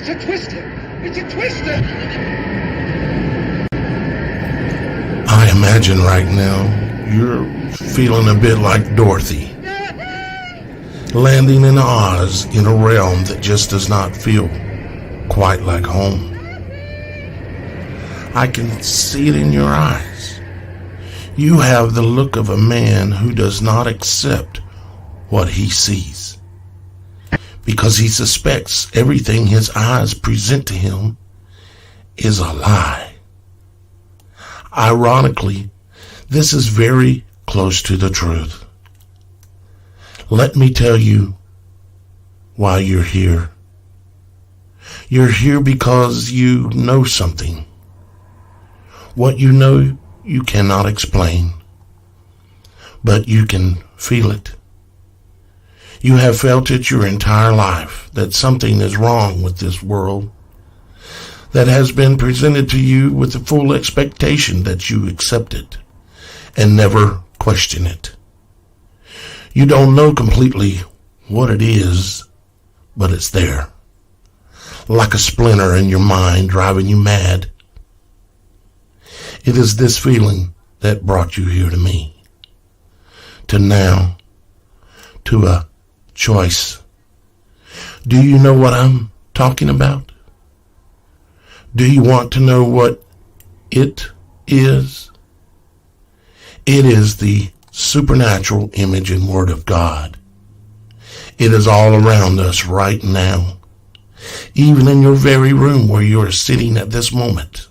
It's a twister! It's a twister! I imagine right now you're feeling a bit like Dorothy, landing in Oz in a realm that just does not feel quite like home. I can see it in your eyes. You have the look of a man who does not accept what he sees, because he suspects everything his eyes present to him is a lie. Ironically, this is very close to the truth. Let me tell you why you're here. You're here because you know something. What you know, you cannot explain, but you can feel it. You have felt it your entire life, that something is wrong with this world, that has been presented to you with the full expectation that you accept it and never question it. You don't know completely what it is, but it's there, like a splinter in your mind driving you mad. It is this feeling that brought you here to me, to now, to a choice. Do you know what I'm talking about? Do you want to know what it is? It is the supernatural image and word of God. It is all around us right now, even in your very room where you are sitting at this moment.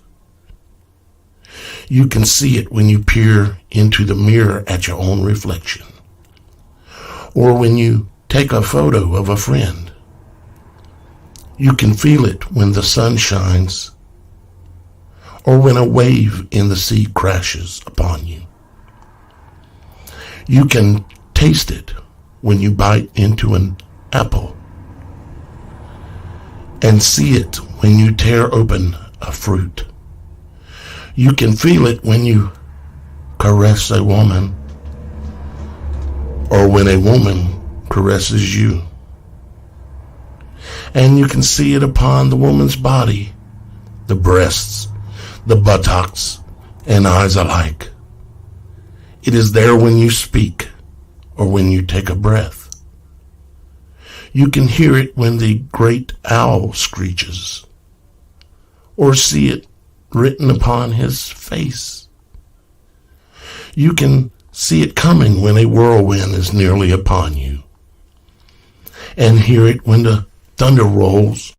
You can see it when you peer into the mirror at your own reflection, or when you take a photo of a friend. You can feel it when the sun shines, or when a wave in the sea crashes upon you. You can taste it when you bite into an apple, and see it when you tear open a fruit. You can feel it when you caress a woman, or when a woman caresses you. And you can see it upon the woman's body, the breasts, the buttocks, and eyes alike. It is there when you speak, or when you take a breath. You can hear it when the great owl screeches, or see it written upon his face. You can see it coming when a whirlwind is nearly upon you, and hear it when the thunder rolls.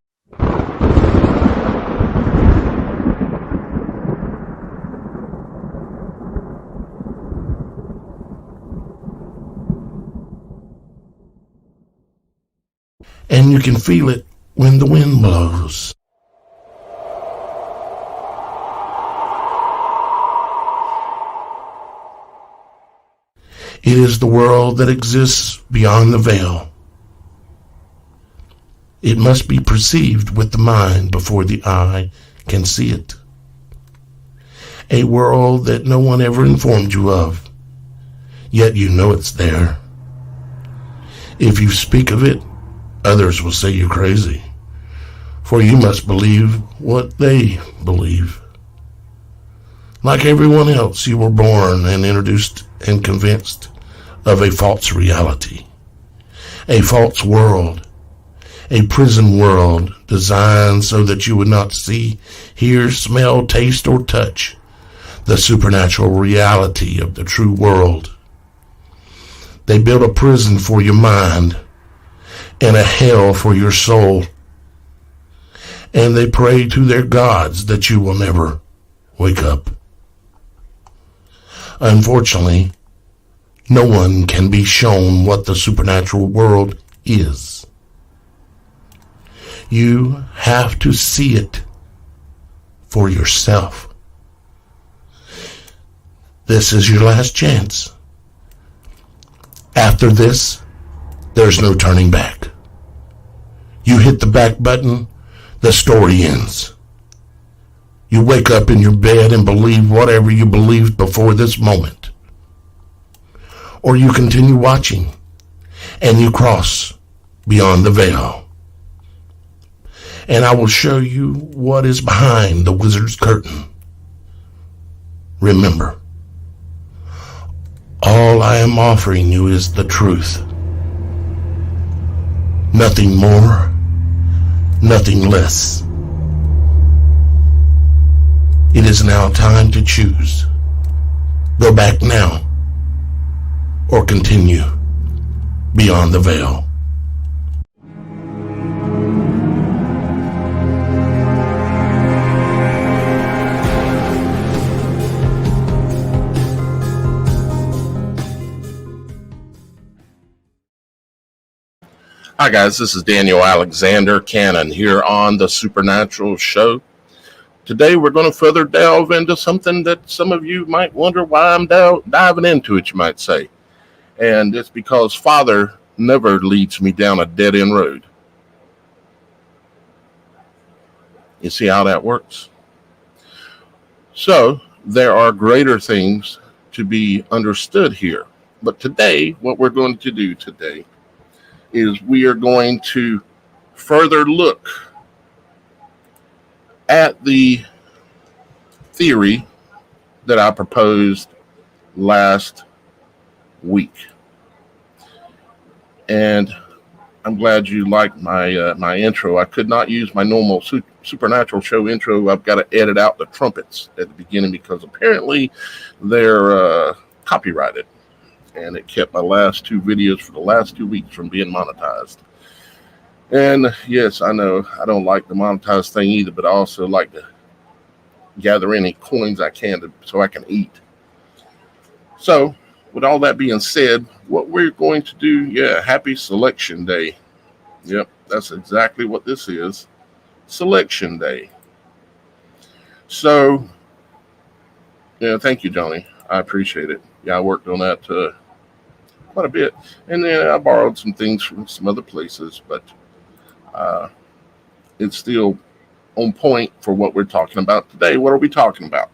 And you can feel it when the wind blows. It is the world that exists beyond the veil. It must be perceived with the mind before the eye can see it. A world that no one ever informed you of, yet you know it's there. If you speak of it, others will say you're crazy, for you must believe what they believe. Like everyone else, you were born and introduced and convinced of a false reality, a false world, a prison world designed so that you would not see, hear, smell, taste, or touch the supernatural reality of the true world. They built a prison for your mind and a hell for your soul, and they pray to their gods that you will never wake up. Unfortunately, no one can be shown what the supernatural world is. You have to see it for yourself. This is your last chance. After this, there's no turning back. You hit the back button, the story ends. You wake up in your bed and believe whatever you believed before this moment. Or you continue watching and you cross beyond the veil. and I will show you what is behind the wizard's curtain. Remember, all I am offering you is the truth. Nothing more, nothing less. It is now time to choose. Go back now, or continue beyond the veil. Hi guys, this is Daniel Alexander Cannon here on the Supernatural Show. Today we're going to further delve into something that some of you might wonder why I'm diving into it, you might say. And it's because Father never leads me down a dead-end road. You see how that works? So there are greater things to be understood here. But today, what we're going to do today is we are going to further look at the theory that I proposed last week. And I'm glad you liked my my intro. I could not use my normal Supernatural Show intro. I've got to edit out the trumpets at the beginning because apparently they're copyrighted. And it kept my last two videos for the last 2 weeks from being monetized. And yes, I know I don't like the monetized thing either, but I also like to gather any coins I can so I can eat. So with all that being said, what we're going to do, happy selection day. Yep, that's exactly what this is. Selection day. So, thank you, Johnny. I appreciate it. Yeah, I worked on that quite a bit. And then I borrowed some things from some other places, but it's still on point for what we're talking about today. What are we talking about?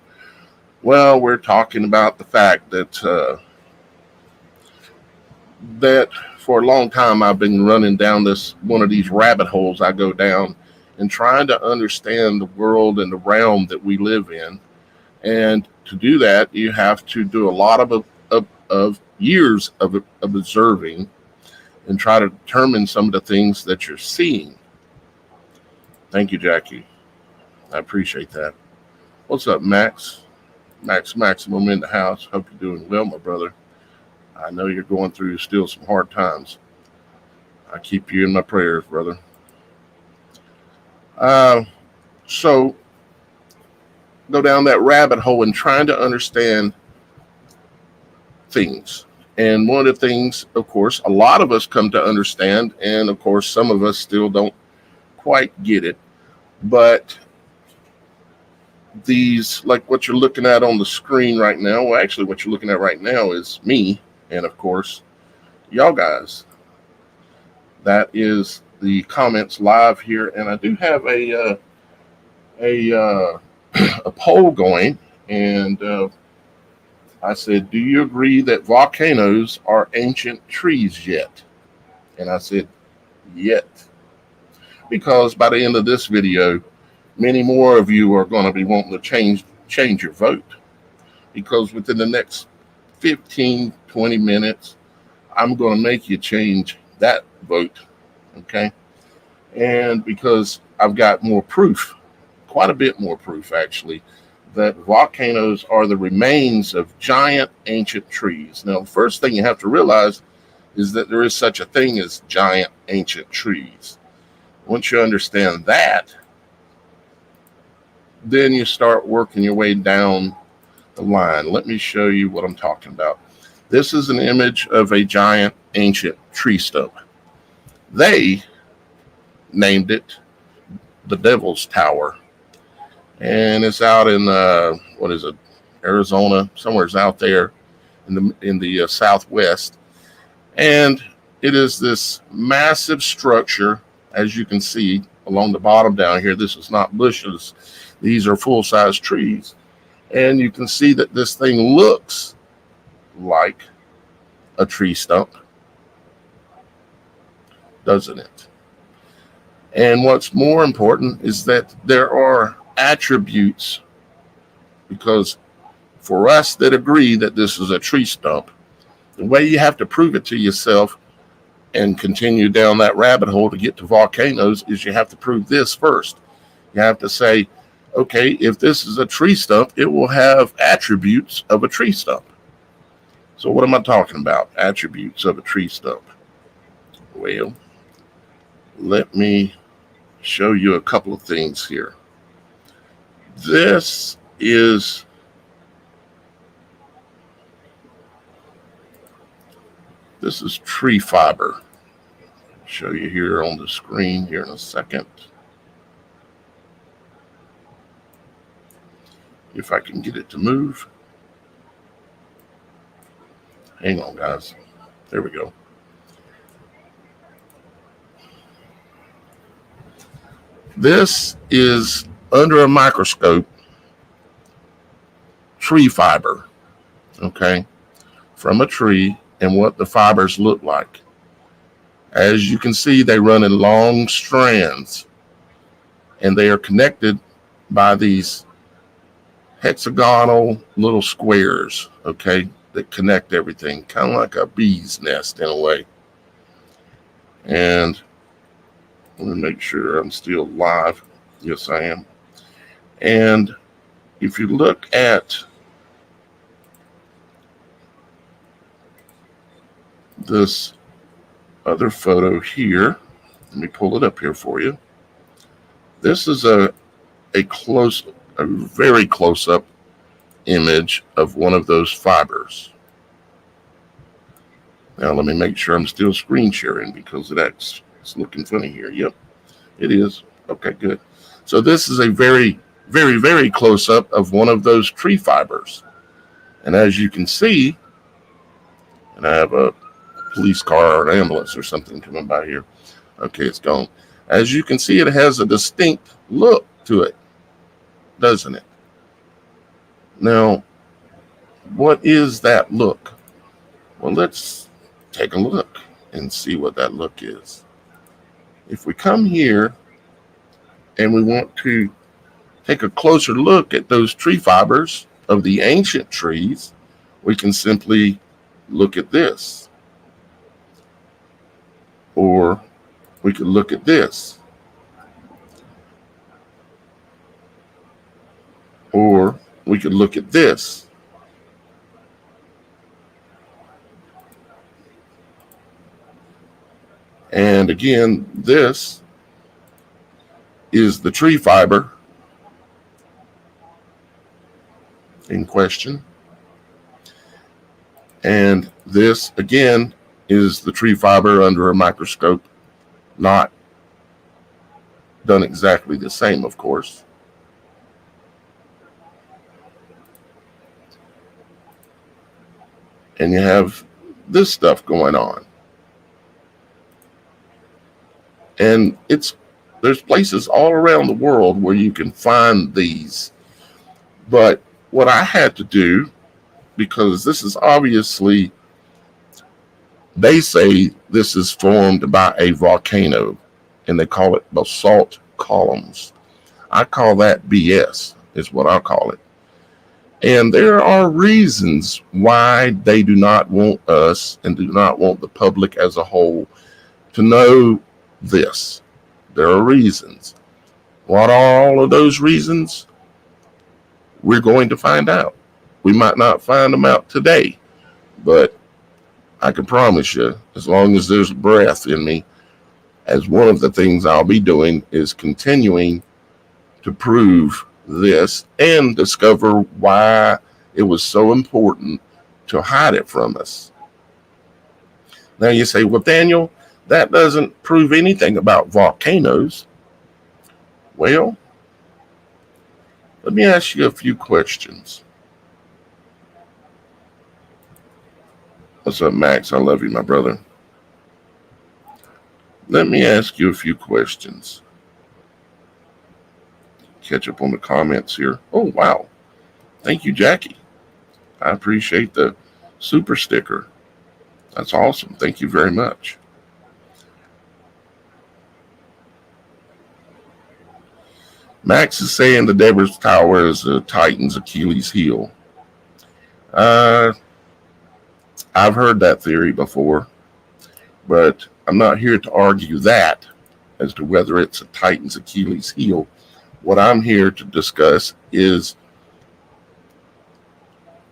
Well, we're talking about the fact that that for a long time I've been running down one of these rabbit holes I go down and trying to understand the world and the realm that we live in. And to do that, you have to do a lot of years of observing and try to determine some of the things that you're seeing. Thank you, Jackie. I appreciate that. What's up, Max? Maximum in the house. Hope you're doing well, my brother. I know you're going through still some hard times. I keep you in my prayers, brother. So go down that rabbit hole and trying to understand things. And one of the things, of course, a lot of us come to understand, and of course, some of us still don't quite get it. But these, like what you're looking at on the screen right now, well, actually what you're looking at right now is me, and of course, y'all guys. That is the comments live here, and I do have a poll going, and I said, do you agree that volcanoes are ancient trees yet? And I said, yet. Because by the end of this video, many more of you are going to be wanting to change your vote. Because within the next 15, 20 minutes, I'm going to make you change that vote. Okay? And because I've got more proof, quite a bit more proof actually, that volcanoes are the remains of giant ancient trees. Now, the first thing you have to realize is that there is such a thing as giant ancient trees. Once you understand that, then you start working your way down the line. Let me show you what I'm talking about. This is an image of a giant ancient tree stump. They named it the Devil's Tower. And it's out in Arizona, somewhere's out there in the southwest. And it is this massive structure, as you can see along the bottom down here. This is not bushes; these are full-size trees, and you can see that this thing looks like a tree stump, doesn't it? And what's more important is that there are attributes, because for us that agree that this is a tree stump, the way you have to prove it to yourself and continue down that rabbit hole to get to volcanoes is you have to prove this first. You have to say, okay, if this is a tree stump, it will have attributes of a tree stump. So what am I talking about? Attributes of a tree stump. Well, let me show you a couple of things here. This is tree fiber. I'll show you here on the screen here in a second. If I can get it to move. Hang on, guys. There we go. This is under a microscope tree fiber, okay, from a tree, and what the fibers look like. As you can see, they run in long strands, and they are connected by these hexagonal little squares, okay, that connect everything, kind of like a bee's nest in a way. And let me make sure I'm still live. Yes, I am. And if you look at this other photo here, let me pull it up here for you. This is a very close up image of one of those fibers. Now let me make sure I'm still screen sharing, because it's looking funny here. Yep, it is. Okay, good. So this is a very, very, very close up of one of those tree fibers. And as you can see, and I have a police car or an ambulance or something coming by here. Okay, it's gone. As you can see, it has a distinct look to it, doesn't it? Now, what is that look? Well, let's take a look and see what that look is. If we come here and we want to take a closer look at those tree fibers of the ancient trees, we can simply look at this. Or we could look at this. Or we could look at this. And again, this is the tree fiber in question. And this, again, is the tree fiber under a microscope, not done exactly the same, of course. And you have this stuff going on. And there's places all around the world where you can find these. But what I had to do, because this is obviously, they say this is formed by a volcano, and they call it basalt columns. I call that BS, is what I call it. And there are reasons why they do not want us and do not want the public as a whole to know this. There are reasons. What are all of those reasons? We're going to find out. We might not find them out today, but I can promise you, as long as there's breath in me, as one of the things I'll be doing is continuing to prove this and discover why it was so important to hide it from us. Now you say, well, Daniel, that doesn't prove anything about volcanoes. Well, let me ask you a few questions. What's up, Max? I love you, my brother. Let me ask you a few questions. Catch up on the comments here. Oh, wow. Thank you, Jackie. I appreciate the super sticker. That's awesome. Thank you very much. Max is saying the Deborah's Tower is the Titan's Achilles heel. I've heard that theory before, but I'm not here to argue that as to whether it's a Titan's Achilles heel. What I'm here to discuss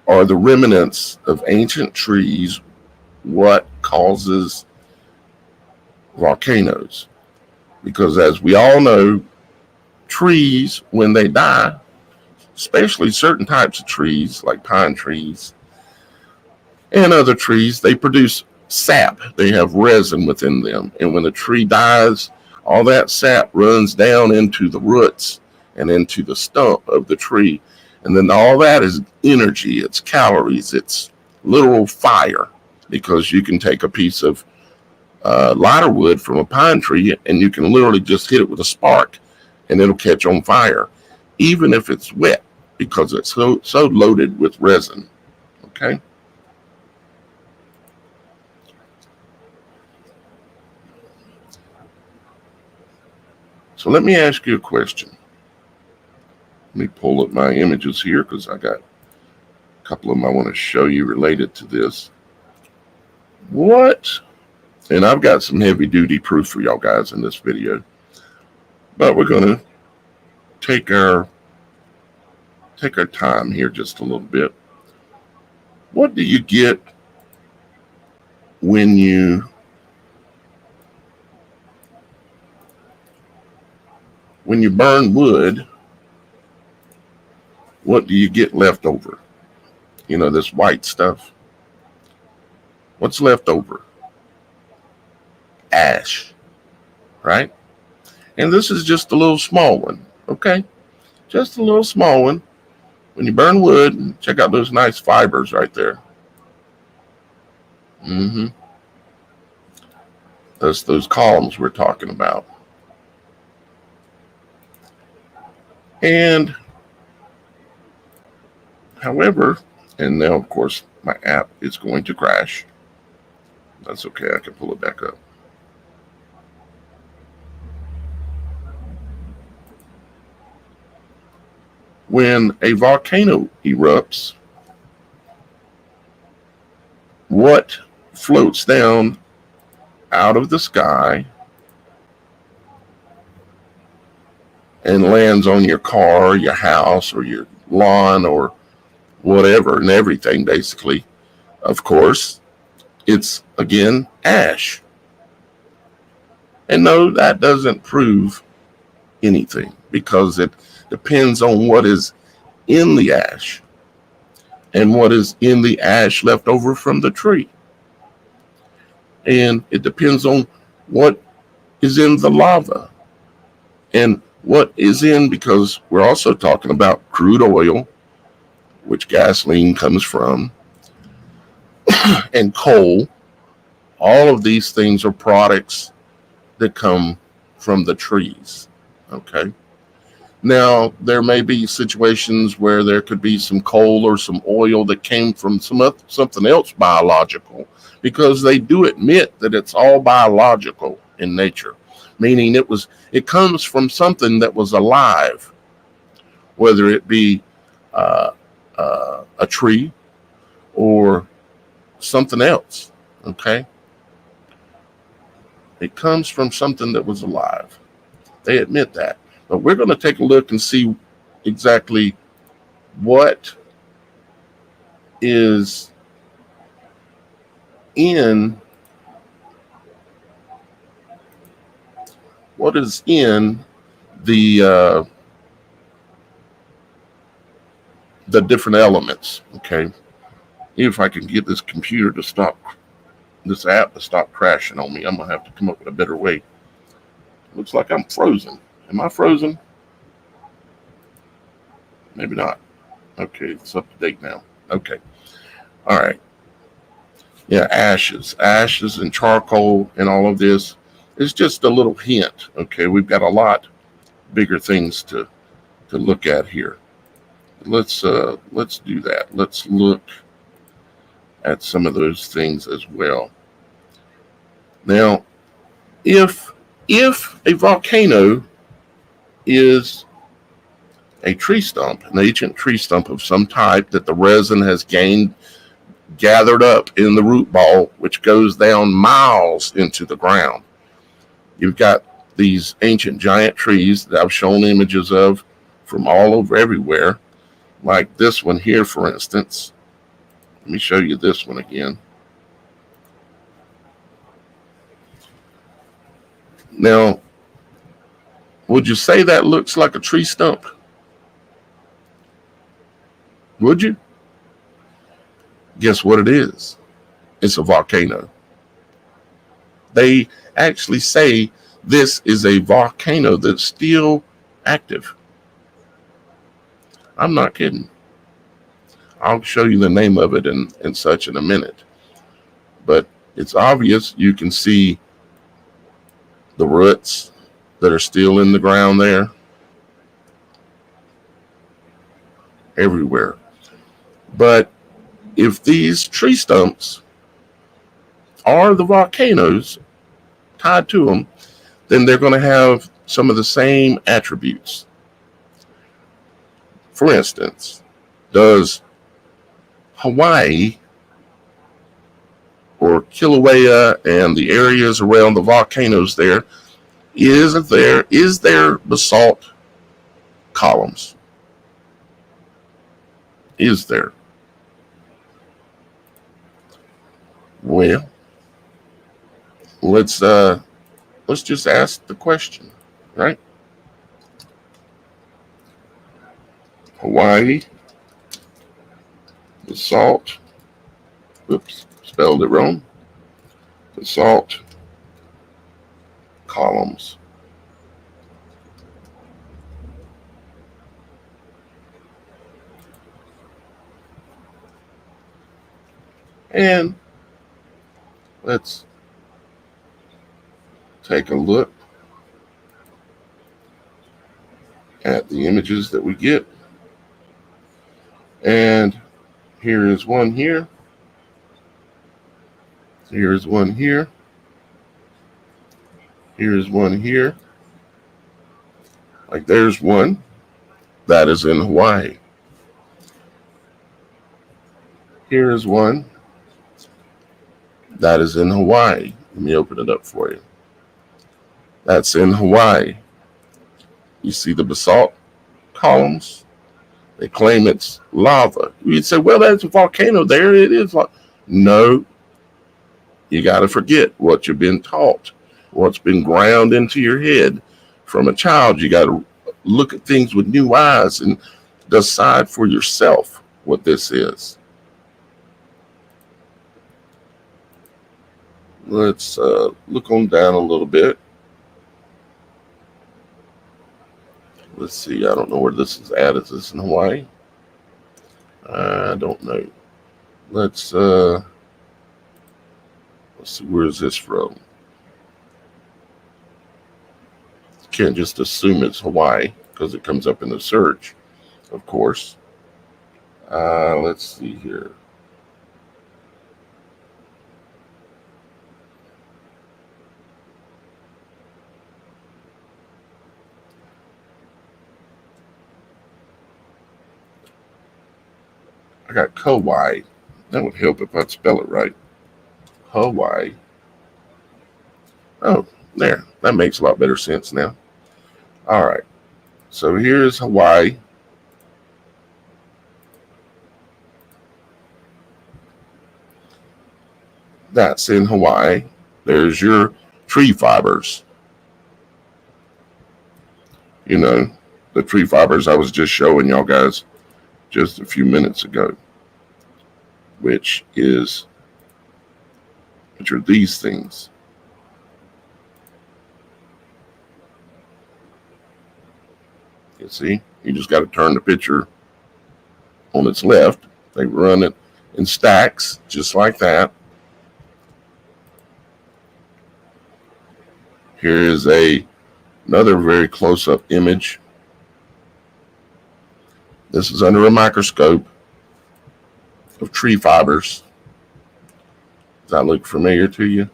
are the remnants of ancient trees what causes volcanoes? Because as we all know, trees, when they die, especially certain types of trees like pine trees and other trees, they produce sap. They have resin within them. And when the tree dies, all that sap runs down into the roots and into the stump of the tree. And then all that is energy, it's calories, it's literal fire, because you can take a piece of lighter wood from a pine tree and you can literally just hit it with a spark and it'll catch on fire, even if it's wet, because it's so loaded with resin. Okay. So let me ask you a question. Let me pull up my images here because I got a couple of them I want to show you related to this. And I've got some heavy duty proof for y'all guys in this video, but we're going to take our time here just a little bit. What do you get when you burn wood? What do you get left over? You know, this white stuff. What's left over? Ash, right? And this is just a little small one, okay? Just a little small one. When you burn wood, check out those nice fibers right there. That's those columns we're talking about. And however, and now of course my app is going to crash. That's okay, I can pull it back up. When a volcano erupts, what floats down out of the sky and lands on your car, your house, or your lawn, or whatever, and everything basically? Of course, it's again ash. And no, that doesn't prove anything, because it depends on what is in the ash and what is in the ash left over from the tree. And it depends on what is in the lava and what is in, because we're also talking about crude oil, which gasoline comes from, and coal. All of these things are products that come from the trees. Okay. Now, there may be situations where there could be some coal or some oil that came from something else biological, because they do admit that it's all biological in nature, meaning it comes from something that was alive, whether it be a tree or something else. Okay. It comes from something that was alive. They admit that. But we're going to take a look and see exactly what is in the different elements. Okay. If I can get this computer to stop, this app to stop crashing on me, I'm going to have to come up with a better way. Looks like I'm frozen. Am I frozen? Maybe not. Okay, it's up to date now. Okay. All right. Yeah, ashes and charcoal and all of this is just a little hint. Okay, we've got a lot bigger things to look at here. Let's do that. Let's look at some of those things as well. Now, if a volcano is a tree stump, an ancient tree stump of some type that the resin has gathered up in the root ball, which goes down miles into the ground. You've got these ancient giant trees that I've shown images of from all over everywhere, like this one here, for instance. Let me show you this one again. Now, would you say that looks like a tree stump? Would you? Guess what it is? It's a volcano. They actually say this is a volcano that's still active. I'm not kidding. I'll show you the name of it and such in a minute. But it's obvious. You can see the roots that are still in the ground there. Everywhere. But if these tree stumps are the volcanoes tied to them, then they're going to have some of the same attributes. For instance, does Hawaii or Kilauea and the areas around the volcanoes there, is there basalt columns? Is there? Well, let's just ask the question, right? Hawaii, basalt, oops, spelled it wrong. Basalt columns. And let's take a look at the images that we get. And here is one here. Here's one here. Here's one here. Like there's one that is in Hawaii. Here is one that is in Hawaii. Let me open it up for you. That's in Hawaii. You see the basalt columns? They claim it's lava. You'd say, well, that's a volcano there. It is. No. You got to forget what you've been taught, what's been ground into your head from a child. You got to look at things with new eyes and decide for yourself what this is. Let's look on down a little bit. Let's see. I don't know where this is at. Is this in Hawaii? I don't know. Let's see. Where is this from? You can't just assume it's Hawaii because it comes up in the search, of course. Let's see here. I got Kauai. That would help if I'd spell it right. Hawaii. Oh, there. That makes a lot better sense now. All right. So here's Hawaii. That's in Hawaii. There's your tree fibers. You know, the tree fibers I was just showing y'all guys just a few minutes ago, which are these things. You see, you just got to turn the picture on its left. They run it in stacks, just like that. Here is another very close-up image. This is under a microscope of tree fibers. Does that look familiar to you?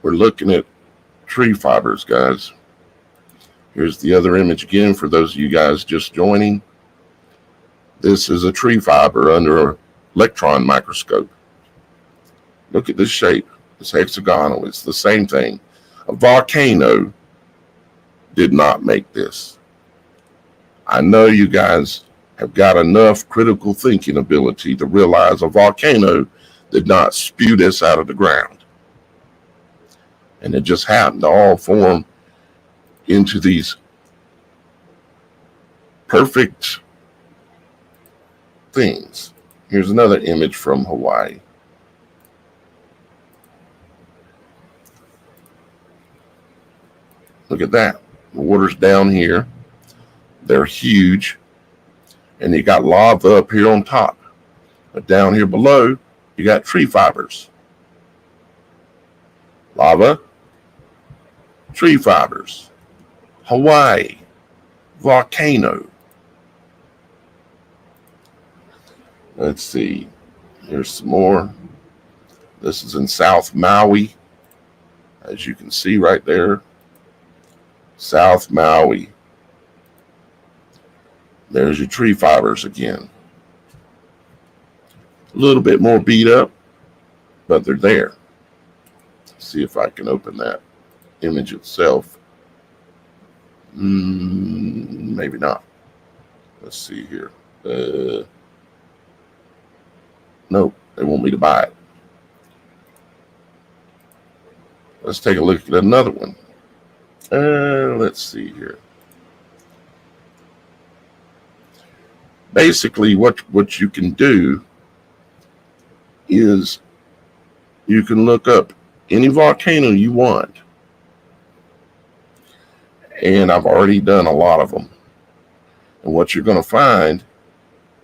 we're looking at tree fibers, guys. Here's the other image again for those of you guys just joining. This is a tree fiber under an electron microscope. Look at this shape. It's hexagonal. It's the same thing. A volcano did not make this. I know you guys have got enough critical thinking ability to realize a volcano did not spew this out of the ground. And it just happened to all form into these perfect things. Here's another image from Hawaii. Look at that. The water's down here. They're huge. And you got lava up here on top. But down here below, you got tree fibers. Lava, tree fibers. Hawaii, volcano. Let's see. Here's some more. This is in South Maui. As you can see right there. South Maui. There's your tree fibers again. A little bit more beat up, but they're there. Let's see if I can open that image itself. Maybe not. Let's see here. Nope, they want me to buy it. Let's take a look at another one. Let's see here. Basically, what you can do is you can look up any volcano you want. And I've already done a lot of them. And what you're going to find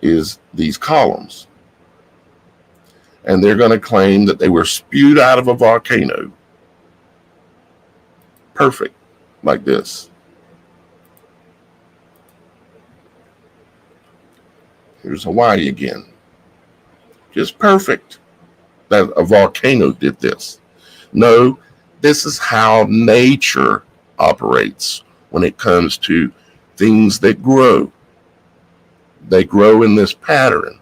is these columns. And they're going to claim that they were spewed out of a volcano. Perfect, like this. Here's Hawaii again. Just perfect that a volcano did this. No, this is how nature operates when it comes to things that grow. They grow in this pattern,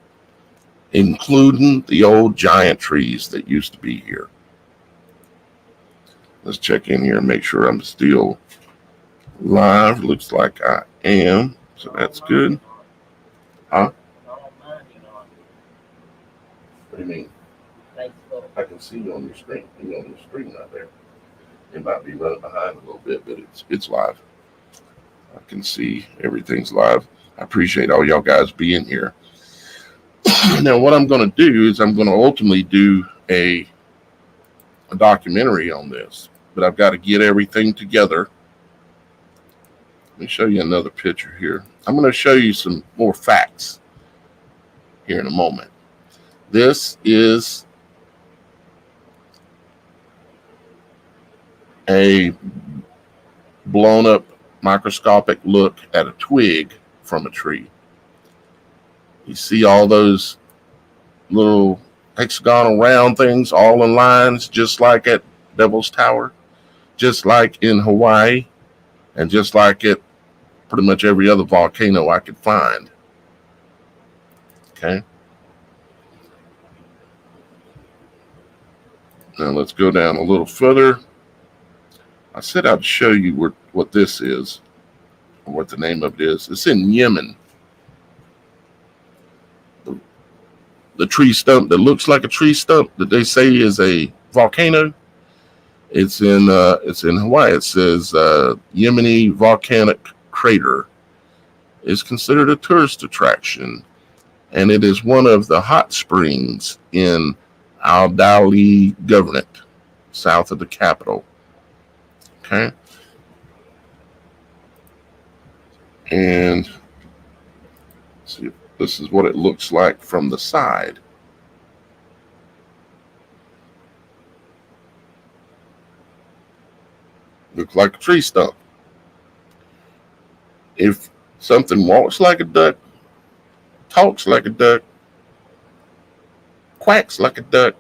including the old giant trees that used to be here. Let's check in here and make sure I'm still live. Looks like I am, so that's good. Huh? What do you mean? I can see you on your screen. You're on the screen right there. It might be running behind a little bit, but it's live. I can see everything's live. I appreciate all y'all guys being here. Now, what I'm going to do is I'm going to ultimately do a documentary on this, but I've got to get everything together. Let me show you another picture here. I'm going to show you some more facts here in a moment. This is a blown up microscopic look at a twig from a tree. You see all those little hexagonal round things all in lines, just like at Devil's Tower, just like in Hawaii, and just like at pretty much every other volcano I could find. Okay. Now let's go down a little further. I said I'd show you what this is, or what the name of it is. It's in Yemen. The tree stump that looks like a tree stump that they say is a volcano. It's in Hawaii. It says Yemeni volcanic crater is considered a tourist attraction, and it is one of the hot springs in Al Dali Governorate, south of the capital. Okay. And see, this is what it looks like from the side. Looks like a tree stump. If something walks like a duck, talks like a duck, quacks like a duck,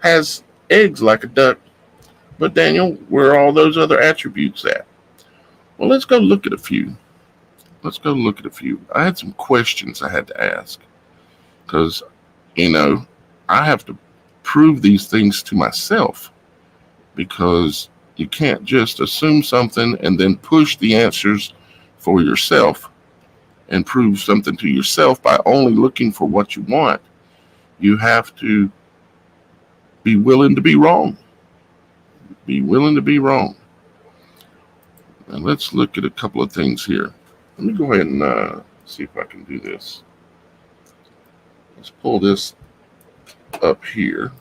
has eggs like a duck. But Daniel, where are all those other attributes at? Well, let's go look at a few. I had some questions I had to ask because, I have to prove these things to myself, because you can't just assume something and then push the answers for yourself and prove something to yourself by only looking for what you want. You have to be willing to be wrong. And let's look at a couple of things here. Let me go ahead and see if I can do this. Let's pull this up here.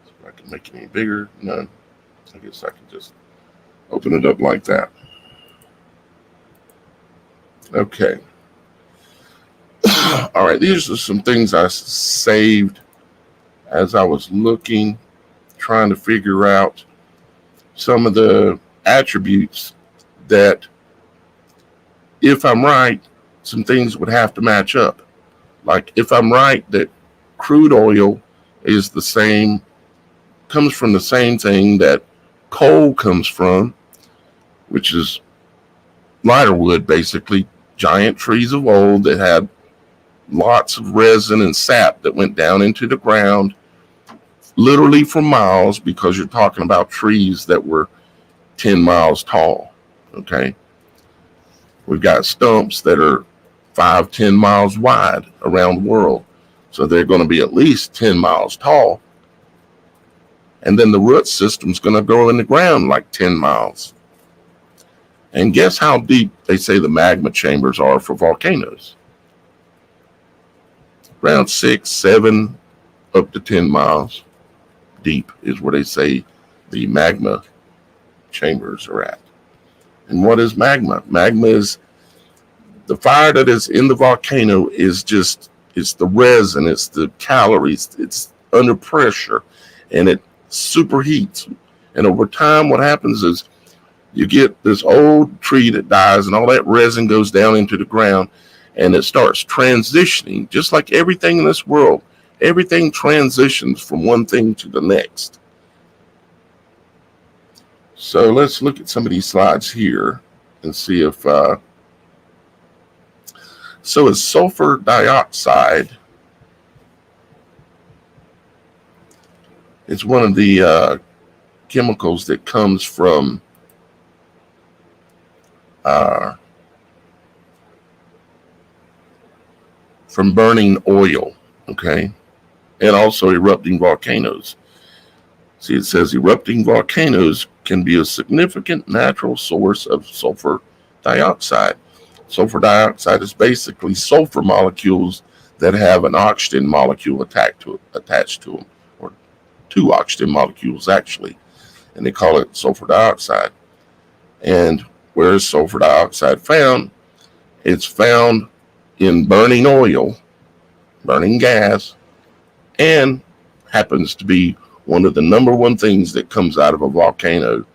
See if I can make it any bigger. No. I guess I can just open it up like that. Okay. All right, these are some things I saved as I was looking, trying to figure out some of the attributes that, if I'm right, some things would have to match up. Like if I'm right that crude oil is comes from the same thing that coal comes from, which is lighter wood, basically, giant trees of old that had lots of resin and sap that went down into the ground, literally for miles, because you're talking about trees that were 10 miles tall. Okay. We've got stumps that are 5-10 miles wide around the world. So they're going to be at least 10 miles tall. And then the root system's going to go in the ground like 10 miles. And guess how deep they say the magma chambers are for volcanoes? Around 6, 7, up to 10 miles deep is where they say the magma chambers are at. And what is magma? Magma is the fire that is in the volcano. It's the resin, it's the calories, it's under pressure, and it superheats. And over time, what happens is you get this old tree that dies, and all that resin goes down into the ground, and it starts transitioning, just like everything in this world. Everything transitions from one thing to the next. So let's look at some of these slides here and see if... So is sulfur dioxide. It's one of the chemicals that comes from burning oil, okay, and also erupting volcanoes. See, it says erupting volcanoes can be a significant natural source of sulfur dioxide. Sulfur dioxide is basically sulfur molecules that have an oxygen molecule attached to them, or two oxygen molecules actually, and they call it sulfur dioxide. And where is sulfur dioxide found? It's found in burning oil, burning gas, and happens to be one of the number one things that comes out of a volcano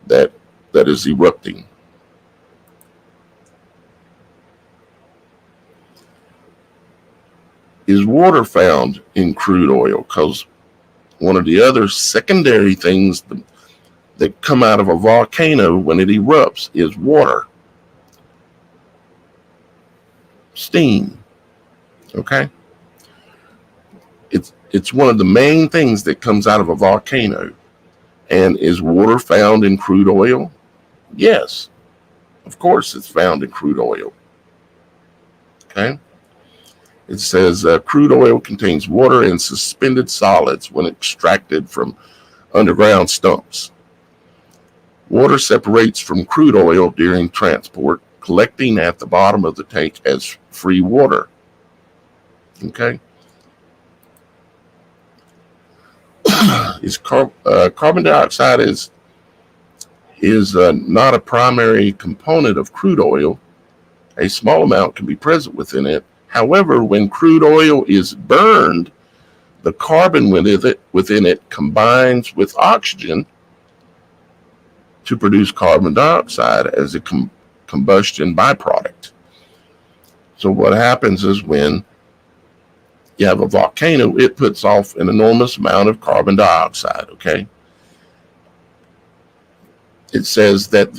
that is erupting. Is water found in crude oil? Because one of the other secondary things that come out of a volcano when it erupts is water. Steam. Okay? It's one of the main things that comes out of a volcano. And is water found in crude oil? Yes. Of course it's found in crude oil. Okay? It says crude oil contains water and suspended solids when extracted from underground stumps. Water separates from crude oil during transport, collecting at the bottom of the tank as free water. Okay? Carbon dioxide is not a primary component of crude oil. A small amount can be present within it. However, when crude oil is burned, the carbon within it combines with oxygen to produce carbon dioxide as it combustion byproduct. So what happens is when you have a volcano, it puts off an enormous amount of carbon dioxide, okay? It says that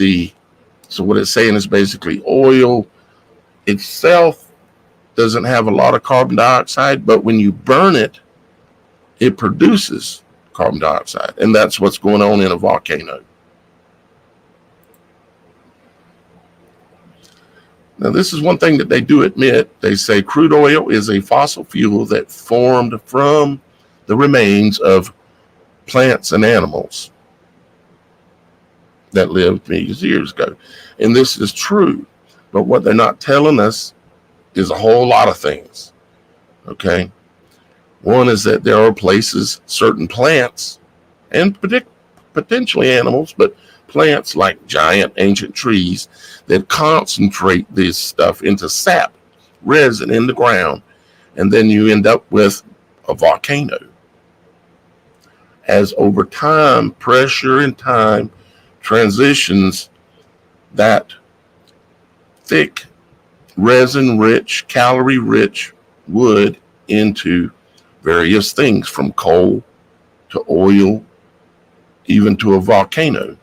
so what it's saying is basically oil itself doesn't have a lot of carbon dioxide, but when you burn it, it produces carbon dioxide. And that's what's going on in a volcano. Now, this is one thing that they do admit. They say crude oil is a fossil fuel that formed from the remains of plants and animals that lived millions of years ago. And this is true. But what they're not telling us is a whole lot of things. Okay? One is that there are places, certain plants, and potentially animals, but plants like giant ancient trees that concentrate this stuff into sap, resin in the ground, and then you end up with a volcano. As over time, pressure and time transitions that thick, resin-rich, calorie-rich wood into various things, from coal to oil, even to a volcano.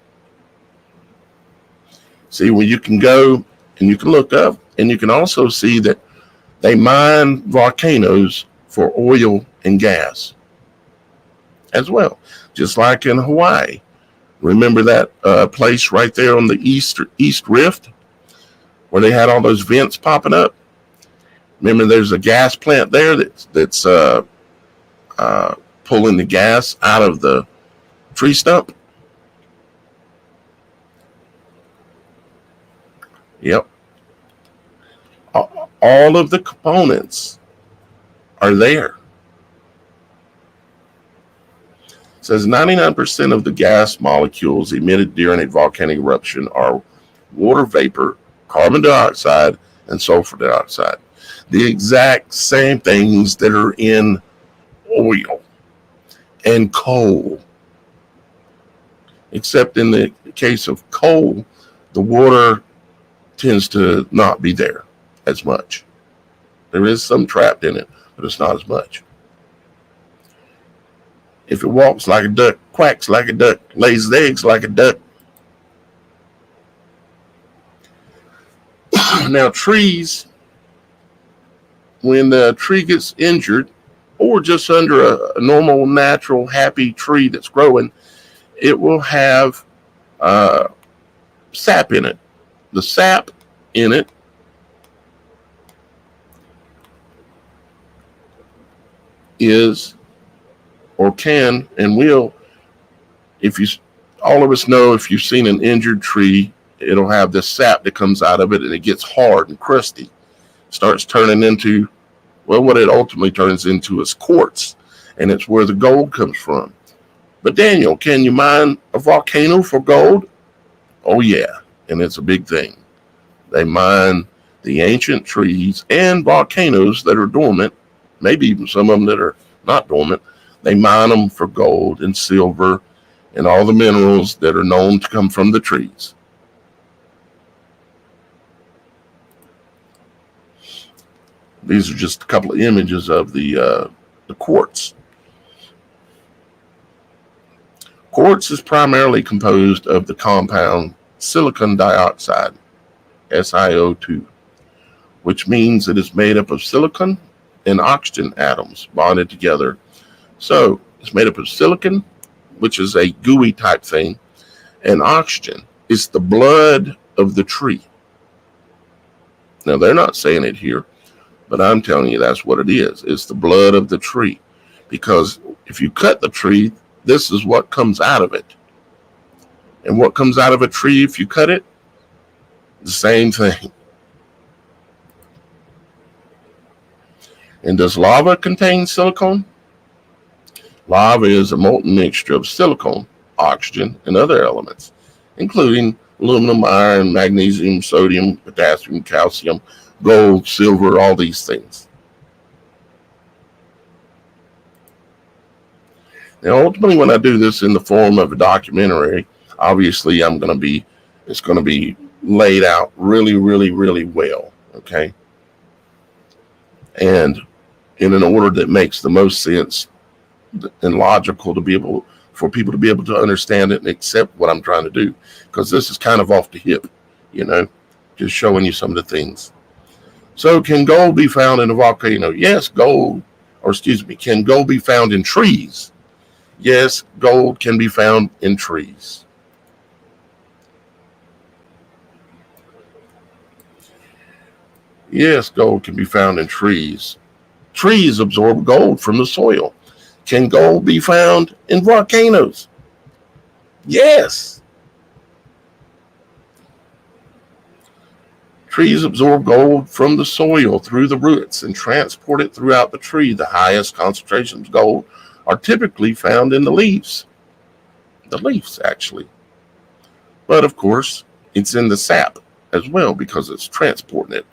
See, when you can go and you can look up, and you can also see that they mine volcanoes for oil and gas as well, just like in Hawaii. Remember that place right there on the East Rift where they had all those vents popping up? Remember, there's a gas plant there that's pulling the gas out of the tree stump. Yep. All of the components are there. It says 99% of the gas molecules emitted during a volcanic eruption are water vapor, carbon dioxide, and sulfur dioxide. The exact same things that are in oil and coal. Except in the case of coal, the water tends to not be there as much. There is some trapped in it, but it's not as much. If it walks like a duck, quacks like a duck, lays eggs like a duck. Now, trees, when the tree gets injured, or just under a normal, natural, happy tree that's growing, it will have sap in it. The sap in it is, or can and will, all of us know, if you've seen an injured tree, it'll have this sap that comes out of it, and it gets hard and crusty. Starts turning into, well, what it ultimately turns into is quartz, and it's where the gold comes from. But Daniel, can you mine a volcano for gold? Oh yeah, and it's a big thing. They mine the ancient trees and volcanoes that are dormant, maybe even some of them that are not dormant. They mine them for gold and silver and all the minerals that are known to come from the trees. These are just a couple of images of the quartz. Quartz is primarily composed of the compound silicon dioxide, SiO2, which means it is made up of silicon and oxygen atoms bonded together. So it's made up of silicon, which is a gooey type thing, and oxygen. It's the blood of the tree. Now, they're not saying it here, but I'm telling you that's what it is. It's the blood of the tree. Because if you cut the tree, this is what comes out of it. And what comes out of a tree if you cut it? The same thing. And does lava contain silicon? Lava is a molten mixture of silicon, oxygen, and other elements, including aluminum, iron, magnesium, sodium, potassium, calcium, gold, silver, all these things. Now, ultimately, when I do this in the form of a documentary, obviously it's going to be laid out really, really, really well. Okay. And in an order that makes the most sense and logical to be able for people to be able to understand it and accept what I'm trying to do. Because this is kind of off the hip, just showing you some of the things. So can gold be found in a volcano? Yes, can gold be found in trees? Yes, gold can be found in trees. Yes, gold can be found in trees. Trees absorb gold from the soil. Can gold be found in volcanoes? Yes. Trees absorb gold from the soil through the roots and transport it throughout the tree. The highest concentrations of gold are typically found in the leaves. The leaves, actually. But of course, it's in the sap as well because it's transporting it.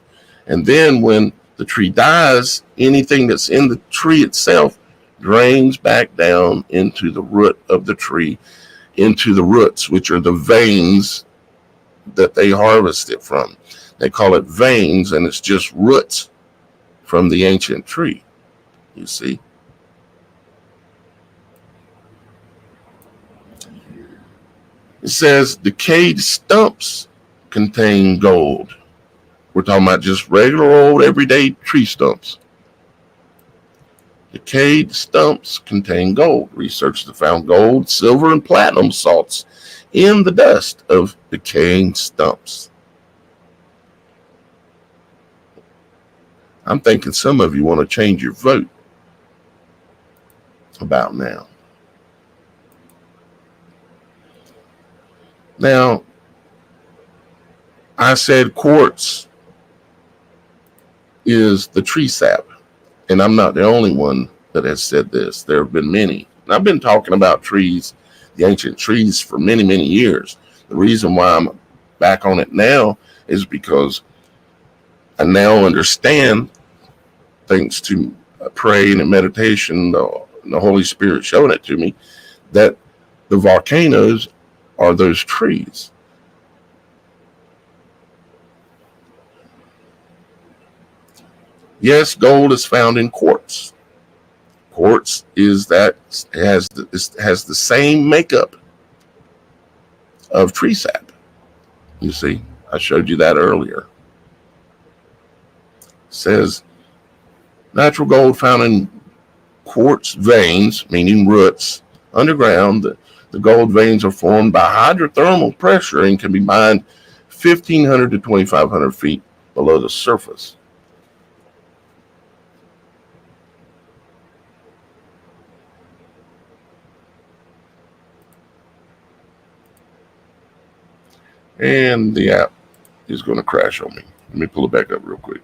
And then when the tree dies, anything that's in the tree itself drains back down into the root of the tree, into the roots, which are the veins that they harvest it from. They call it veins, and it's just roots from the ancient tree, you see. It says decayed stumps contain gold. We're talking about just regular old everyday tree stumps. Decayed stumps contain gold. Researchers have found gold, silver, and platinum salts in the dust of decaying stumps. I'm thinking some of you want to change your vote about now. Now, I said quartz is the tree sap, and I'm not the only one that has said this. There have been many. And I've been talking about trees, the ancient trees, for many, many years. The reason why I'm back on it now is because I now understand, thanks to praying and meditation, the Holy Spirit showing it to me, that the volcanoes are those trees. Yes, gold is found in quartz. Quartz has the same makeup of tree sap. You see, I showed you that earlier. It says natural gold found in quartz veins, meaning roots, underground. The gold veins are formed by hydrothermal pressure and can be mined 1,500 to 2,500 feet below the surface. And the app is going to crash on me. Let me pull it back up real quick.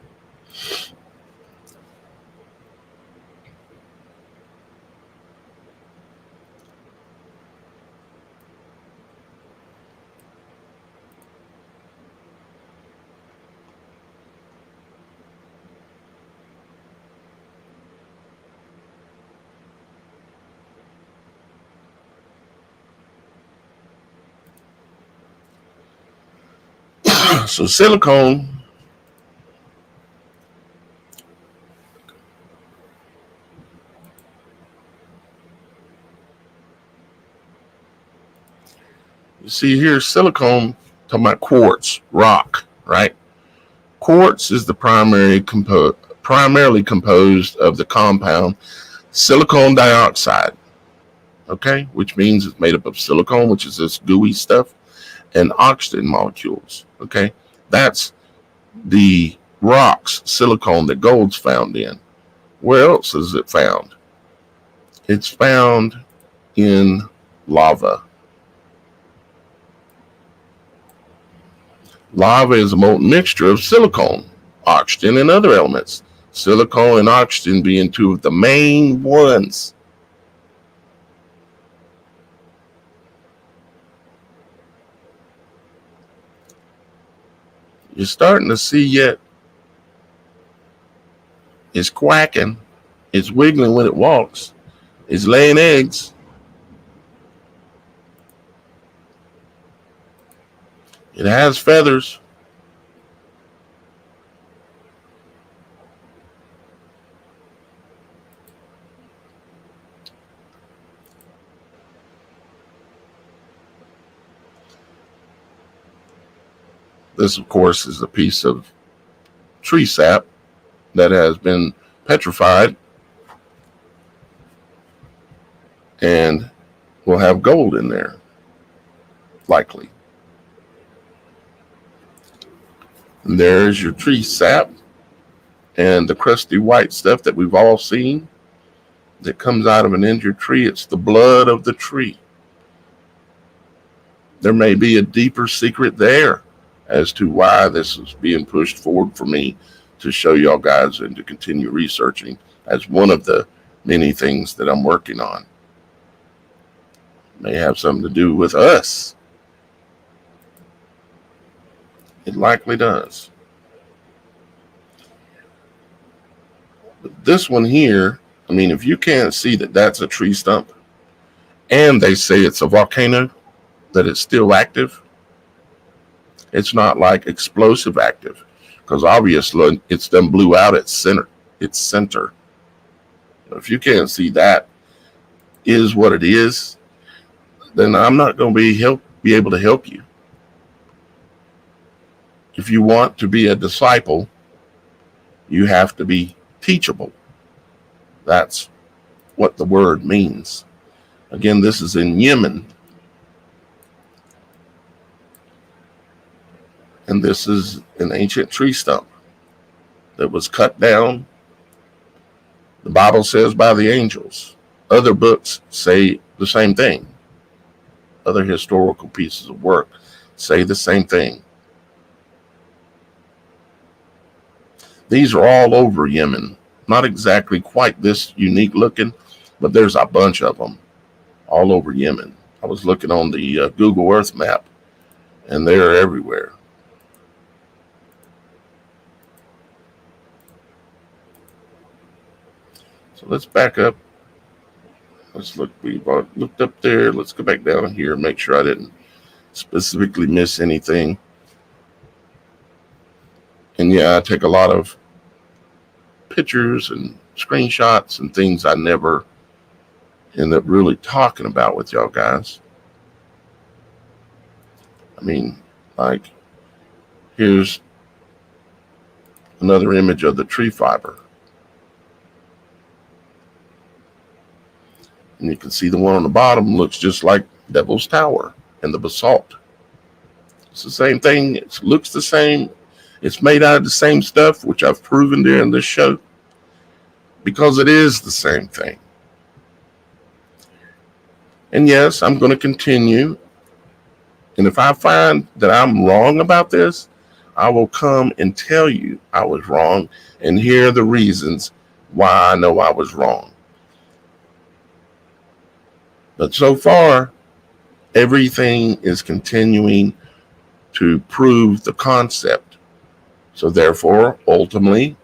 So silicone you see here, silicone, talking about quartz, rock, right? Quartz is the primarily composed of the compound silicon dioxide, okay, which means it's made up of silicone, which is this gooey stuff, and oxygen molecules, okay? That's the rocks, silicone, that gold's found in. Where else is it found? It's found in lava. Lava is a molten mixture of silicone, oxygen, and other elements. Silicone and oxygen being two of the main ones. You're starting to see yet. It's quacking. It's wiggling when it walks. It's laying eggs. It has feathers. This, of course, is a piece of tree sap that has been petrified and will have gold in there, likely. And there's your tree sap and the crusty white stuff that we've all seen that comes out of an injured tree. It's the blood of the tree. There may be a deeper secret there as to why this is being pushed forward for me to show y'all guys and to continue researching as one of the many things that I'm working on. May have something to do with us. It likely does. But this one here, I mean, if you can't see that that's a tree stump and they say it's a volcano, that it's still active, it's not like explosive active, because obviously it's done blew out its center. If you can't see that is what it is, then I'm not going to be able to help you. If you want to be a disciple, you have to be teachable. That's what the word means. Again, this is in Yemen. And this is an ancient tree stump that was cut down. The Bible says by the angels. Other books say the same thing. Other historical pieces of work say the same thing. These are all over Yemen. Not exactly quite this unique looking, but there's a bunch of them all over Yemen. I was looking on the Google Earth map, and they're everywhere. So let's back up. Let's look. We looked up there. Let's go back down here and make sure I didn't specifically miss anything. And yeah, I take a lot of pictures and screenshots and things I never end up really talking about with y'all guys. I mean, like, here's another image of the tree fiber. And you can see the one on the bottom looks just like Devil's Tower and the basalt. It's the same thing. It looks the same. It's made out of the same stuff, which I've proven during this show, because it is the same thing. And yes, I'm going to continue. And if I find that I'm wrong about this, I will come and tell you I was wrong and hear the reasons why I know I was wrong. But so far, everything is continuing to prove the concept. So therefore, ultimately,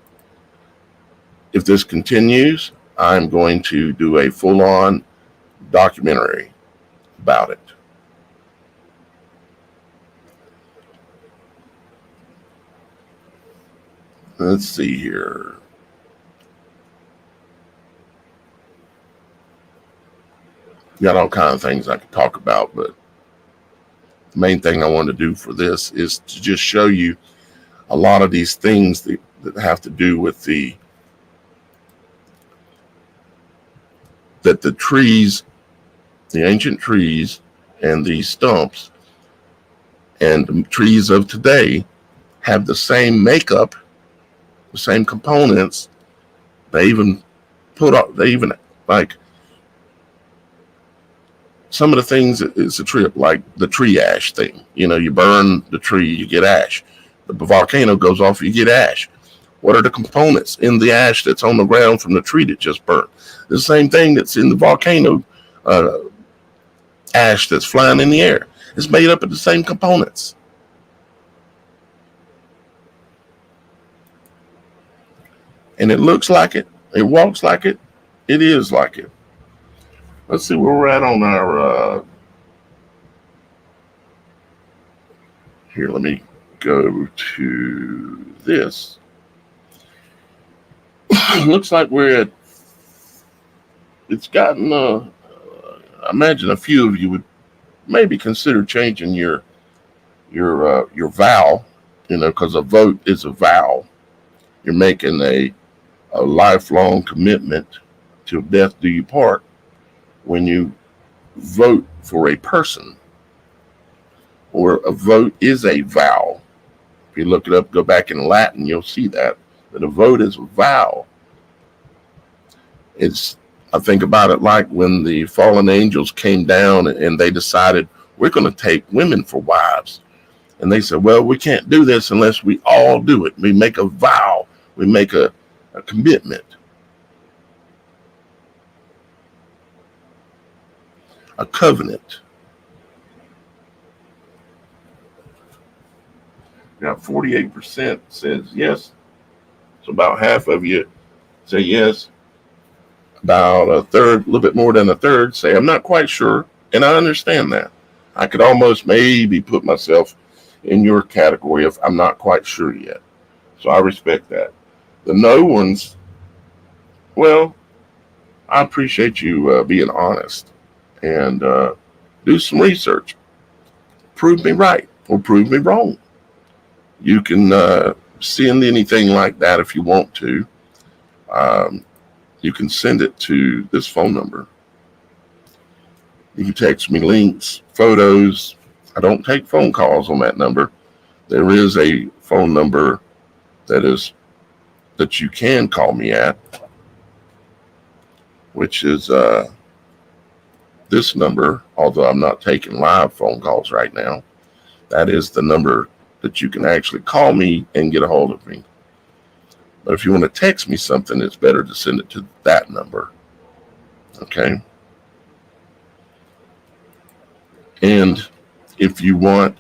if this continues, I'm going to do a full-on documentary about it. Let's see here. Got all kinds of things I could talk about, but the main thing I wanted to do for this is to just show you a lot of these things that have to do with the trees, the ancient trees and the stumps and the trees of today have the same makeup, the same components. They even like some of the things is a trip, like the tree ash thing. You know, you burn the tree, you get ash. The volcano goes off, you get ash. What are the components in the ash that's on the ground from the tree that just burnt? The same thing that's in the volcano ash that's flying in the air. It's made up of the same components. And it looks like it. It walks like it. It is like it. Let's see where we're at on our Here, let me go to this. Looks like it's gotten, I imagine a few of you would maybe consider changing your vow, because a vote is a vow. You're making a lifelong commitment till death do you part when you vote for a person, or a vote is a vow. If you look it up, go back in Latin, you'll see that a vote is a vow. I think about it like when the fallen angels came down and they decided, we're going to take women for wives. And they said, well, we can't do this unless we all do it. We make a vow. We make a commitment. A covenant. Now, 48% says yes. So about half of you say yes. About a third, a little bit more than a third, say I'm not quite sure. And I understand that. I could almost maybe put myself in your category of I'm not quite sure yet. So I respect that. The no ones, well, I appreciate you being honest and do some research. Prove me right or prove me wrong. You can send anything like that if you want to. You can send it to this phone number. You can text me links, photos. I don't take phone calls on that number. There is a phone number that you can call me at, which is this number, although I'm not taking live phone calls right now. That is the number that you can actually call me and get a hold of me. But if you want to text me something, it's better to send it to that number. Okay? And if you want,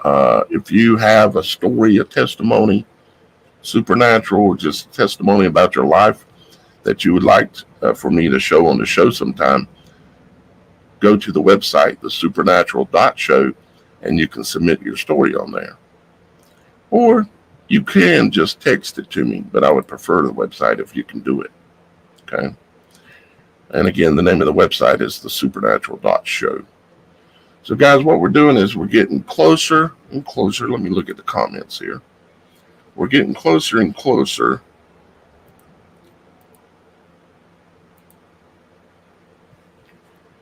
if you have a story, a testimony, supernatural, or just testimony about your life that you would like for me to show on the show sometime, go to the website, TheSupernatural.Show, and you can submit your story on there. Or you can just text it to me, but I would prefer the website if you can do it. Okay? And again, the name of the website is TheSupernatural.Show. So guys, what we're doing is we're getting closer and closer. Let me look at the comments here. We're getting closer and closer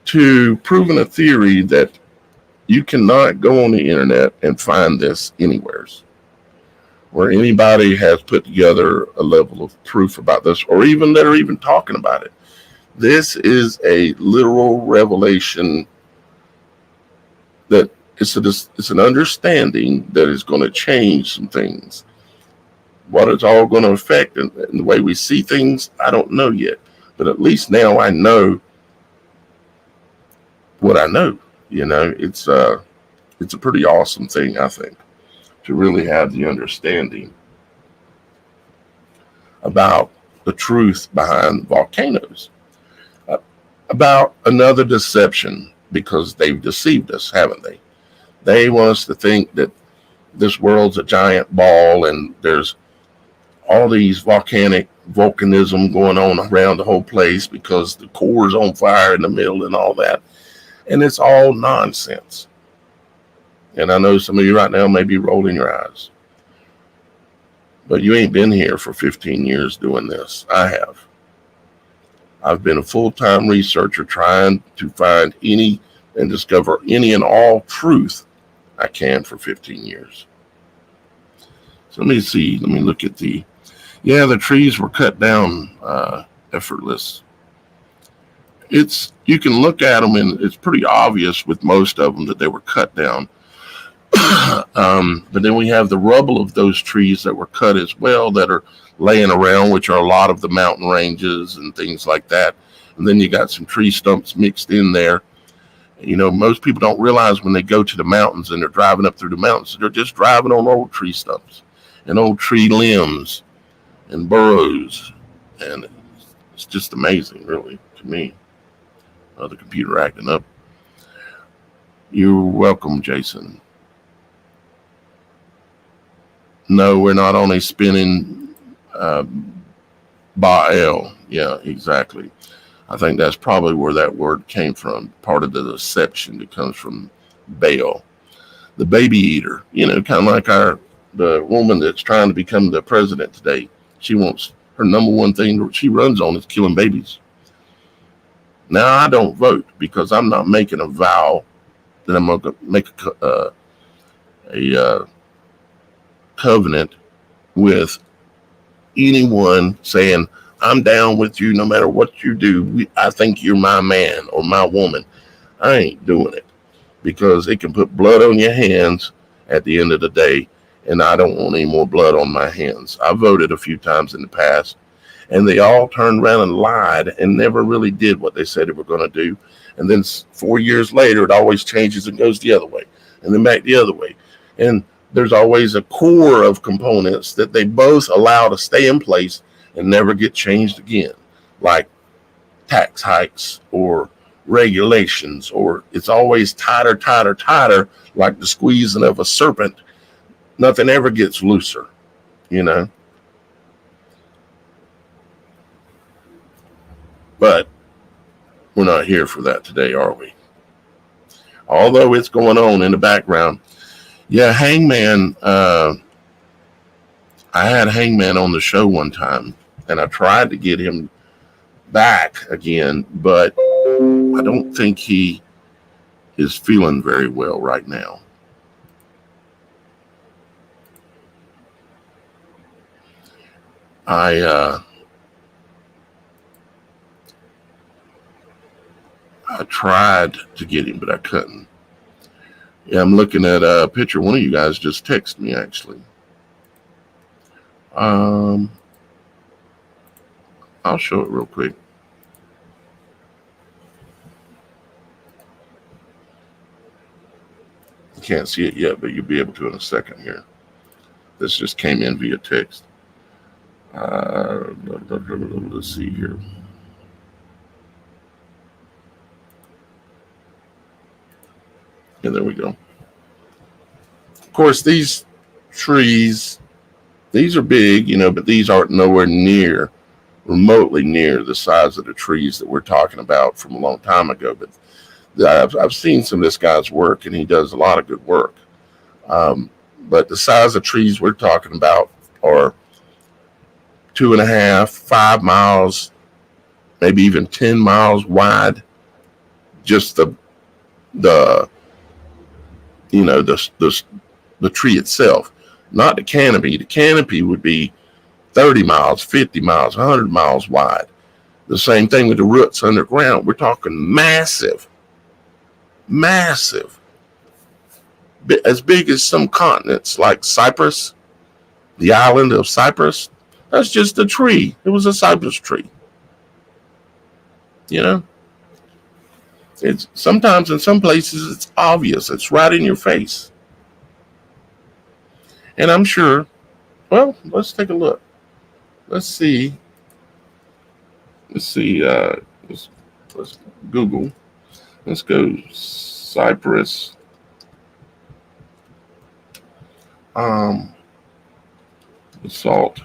to proving a theory that you cannot go on the internet and find this anywhere, where anybody has put together a level of proof about this, or even that are even talking about it. This is a literal revelation that it's an understanding that is going to change some things. What it's all going to affect and the way we see things, I don't know yet. But at least now I know what I know. It's a pretty awesome thing, I think, to really have the understanding about the truth behind volcanoes. About another deception, because they've deceived us, haven't they? They want us to think that this world's a giant ball and there's all these volcanism going on around the whole place because the core is on fire in the middle and all that. And it's all nonsense. And I know some of you right now may be rolling your eyes. But you ain't been here for 15 years doing this. I have. I've been a full-time researcher trying to find any and discover any and all truth I can for 15 years. So let me see. Let me look at the trees were cut down effortless. You can look at them and it's pretty obvious with most of them that they were cut down. But then we have the rubble of those trees that were cut as well that are laying around, which are a lot of the mountain ranges and things like that. And then you got some tree stumps mixed in there. Most people don't realize when they go to the mountains and they're driving up through the mountains, they're just driving on old tree stumps and old tree limbs and burrows. And it's just amazing, really, to me. The computer acting up. You're welcome, Jason. No, we're not only spinning Baal. Yeah, exactly. I think that's probably where that word came from. Part of the deception that comes from Baal, the baby eater. Kind of like the woman that's trying to become the president today. She wants her number one thing that she runs on is killing babies. Now, I don't vote because I'm not making a vow that I'm going to make a covenant with anyone saying, I'm down with you no matter what you do. I think you're my man or my woman. I ain't doing it because it can put blood on your hands at the end of the day, and I don't want any more blood on my hands. I voted a few times in the past, and they all turned around and lied and never really did what they said they were going to do. And then 4 years later, it always changes and goes the other way, and then back the other way. And there's always a core of components that they both allow to stay in place and never get changed again, like tax hikes or regulations, or it's always tighter, tighter, tighter, like the squeezing of a serpent. Nothing ever gets looser, But we're not here for that today, are we? Although it's going on in the background. Yeah, Hangman, I had Hangman on the show one time, and I tried to get him back again, but I don't think he is feeling very well right now. I tried to get him, but I couldn't. Yeah, I'm looking at a picture. One of you guys just texted me, actually. I'll show it real quick. You can't see it yet, but you'll be able to in a second here. This just came in via text. Let's see here. And there we go. Of course, these trees, these are big, but these aren't nowhere near, remotely near the size of the trees that we're talking about from a long time ago. But I've seen some of this guy's work, and he does a lot of good work. But the size of trees we're talking about are 2.5, 5 miles, maybe even 10 miles wide. Just the tree itself, not the canopy. The canopy would be 30 miles, 50 miles, 100 miles wide. The same thing with the roots underground. We're talking massive, as big as some continents like Cyprus, the island of Cyprus. That's just a tree. It was a cypress tree. It's sometimes in some places it's obvious. It's right in your face. And I'm sure, well, let's take a look. Let's see. Let's Google. Let's go Cypress. Basalt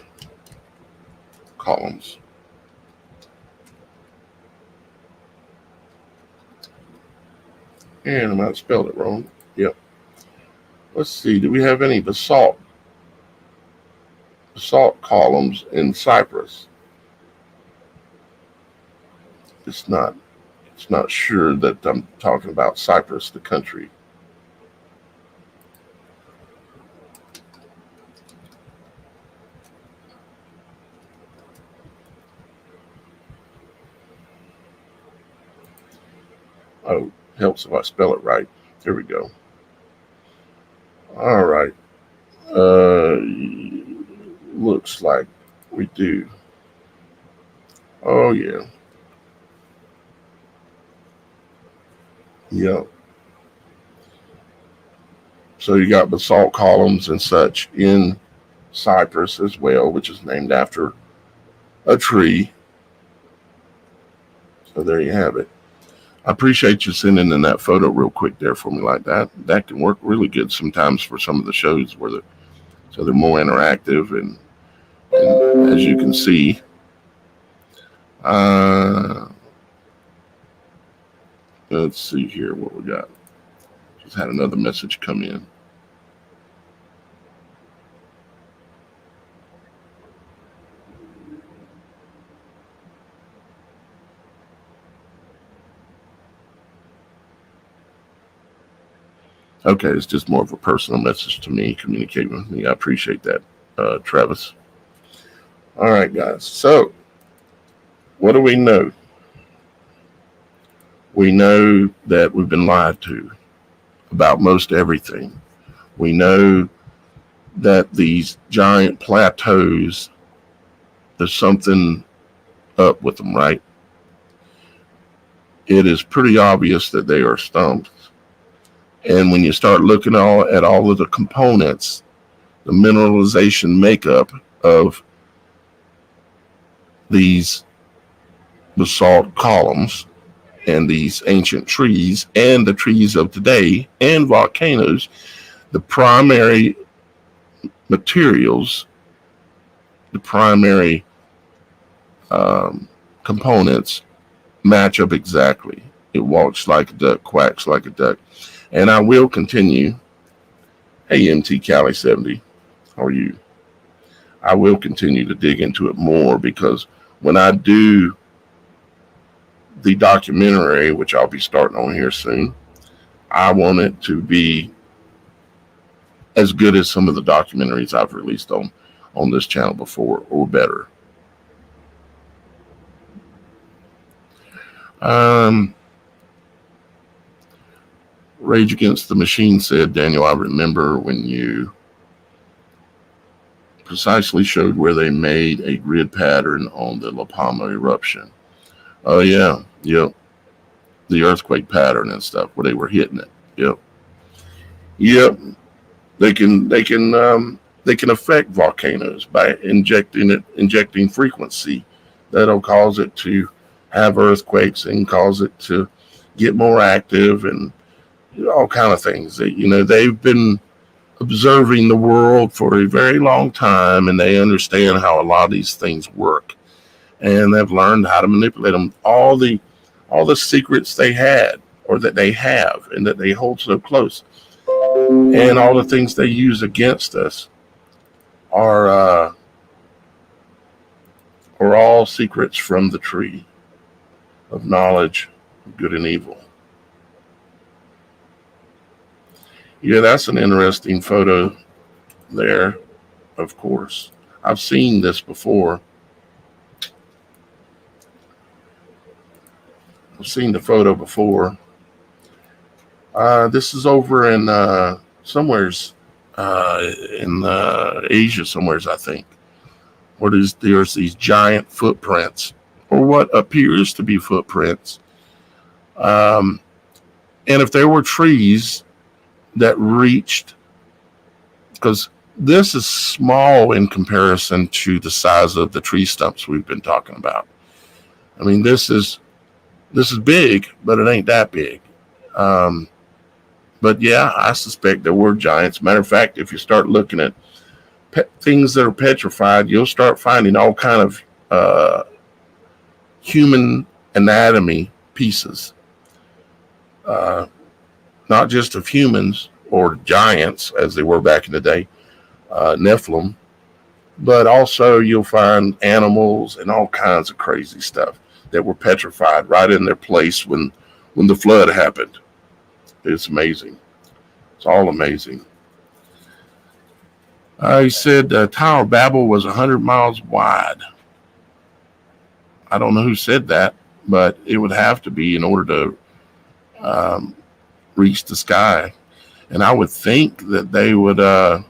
columns. And I might have spelled it wrong. Yep. Let's see. Do we have any basalt columns in Cyprus? It's not sure that I'm talking about Cyprus, the country. Oh, helps if I spell it right. There we go. All right. Looks like we do. Oh, yeah. Yep. So you got basalt columns and such in Cyprus as well, which is named after a tree. So there you have it. I appreciate you sending in that photo real quick there for me like that. That can work really good sometimes for some of the shows where So they're more interactive, and as you can see, let's see here what we got. Just had another message come in. Okay, it's just more of a personal message to me, communicating with me. I appreciate that, Travis. All right, guys. So, what do we know? We know that we've been lied to about most everything. We know that these giant plateaus, there's something up with them, right? It is pretty obvious that they are stumps. And when you start looking at all of the components, the mineralization makeup of these basalt columns and these ancient trees and the trees of today and volcanoes, the primary materials, the primary components match up exactly. It walks like a duck, quacks like a duck. And I will continue. Hey, MT Cali 70, how are you? I will continue to dig into it more, because when I do the documentary, which I'll be starting on here soon, I want it to be as good as some of the documentaries I've released on this channel before, or better. Rage Against the Machine said, Daniel, I remember when you precisely showed where they made a grid pattern on the La Palma eruption. Oh yeah, yep. The earthquake pattern and stuff where they were hitting it. Yep. They can affect volcanoes by injecting frequency that'll cause it to have earthquakes and cause it to get more active, and all kind of things. They've been observing the world for a very long time, and they understand how a lot of these things work, and they've learned how to manipulate them. All the secrets they had, or that they have, and that they hold so close, and all the things they use against us are all secrets from the tree of knowledge of good and evil. Yeah, that's an interesting photo there, of course. I've seen this before. I've seen the photo before. This is over in somewheres in Asia, somewheres, I think. There's these giant footprints, or what appears to be footprints. And if there were trees that reached, because this is small in comparison to the size of the tree stumps we've been talking about. I mean, this is big, but it ain't that big. But yeah, I suspect there were giants. Matter of fact, if you start looking at things that are petrified, you'll start finding all kind of human anatomy pieces. Not just of humans or giants as they were back in the day, Nephilim, but also you'll find animals and all kinds of crazy stuff that were petrified right in their place when the flood happened. It's amazing. It's all amazing. He said Tower of Babel was 100 miles wide. I don't know who said that, but it would have to be in order to reach the sky. And I would think that they would I'm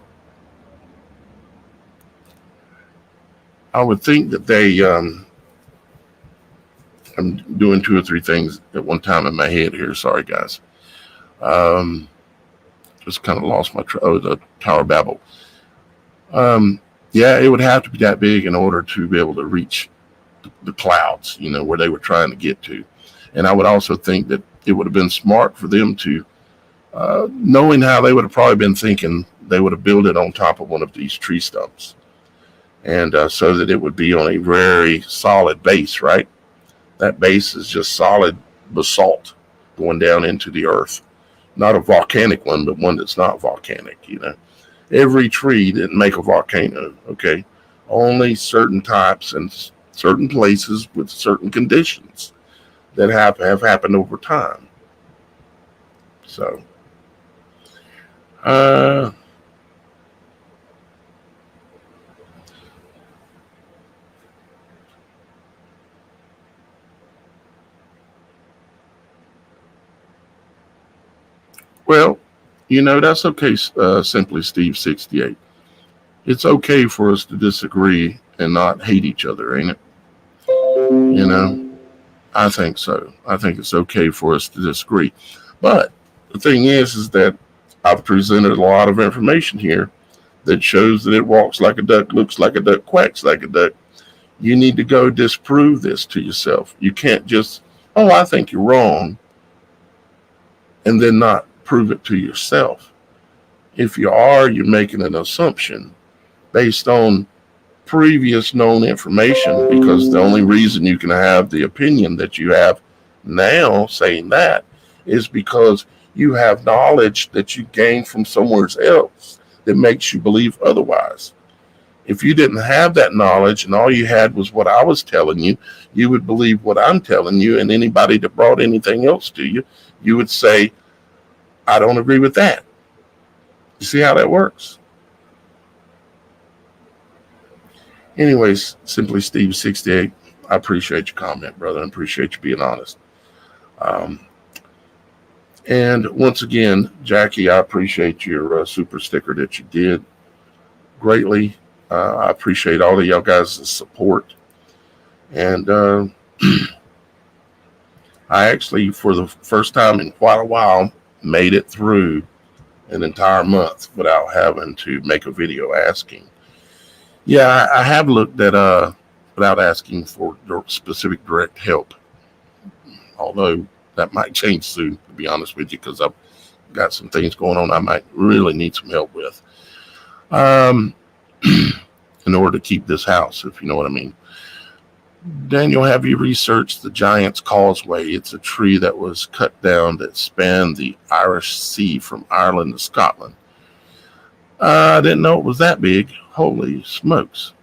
doing 2 or 3 things at one time in my head here. Sorry, guys. Just kind of lost my the Tower of Babel. Yeah, it would have to be that big in order to be able to reach the clouds, where they were trying to get to. And I would also think that it would have been smart for them to, knowing how they would have probably been thinking they would have built it on top of one of these tree stumps. And so that it would be on a very solid base, right? That base is just solid basalt going down into the earth. Not a volcanic one, but one that's not volcanic, you know. Every tree didn't make a volcano, okay? Only certain types and certain places with certain conditions that have happened over time. So, well, you know, that's okay, Simply Steve 68. It's okay for us to disagree and not hate each other, ain't it? You know, I think so. I think it's okay for us to disagree. But the thing is that I've presented a lot of information here that shows that it walks like a duck, looks like a duck, quacks like a duck. You need to go disprove this to yourself. You can't just, oh, I think you're wrong, and then not prove it to yourself. If you are, you're making an assumption based on previous known information, because the only reason you can have the opinion that you have now saying that is because you have knowledge that you gained from somewhere else that makes you believe otherwise. If you didn't have that knowledge and all you had was what I was telling you, you would believe what I'm telling you, and anybody that brought anything else to you, you would say, I don't agree with that. You see how that works? Anyways, Simply Steve 68, I appreciate your comment, brother. I appreciate you being honest. And once again, Jackie, I appreciate your super sticker that you did greatly. I appreciate all of y'all guys' support. And I actually, for the first time in quite a while, made it through an entire month without having to make a video asking. Yeah, I have looked at without asking for specific direct help. Although that might change soon, to be honest with you, because I've got some things going on I might really need some help with. In order to keep this house, if you know what I mean. Daniel, have you researched the Giant's Causeway? It's a tree that was cut down that spanned the Irish Sea from Ireland to Scotland. I didn't know it was that big. Holy smokes.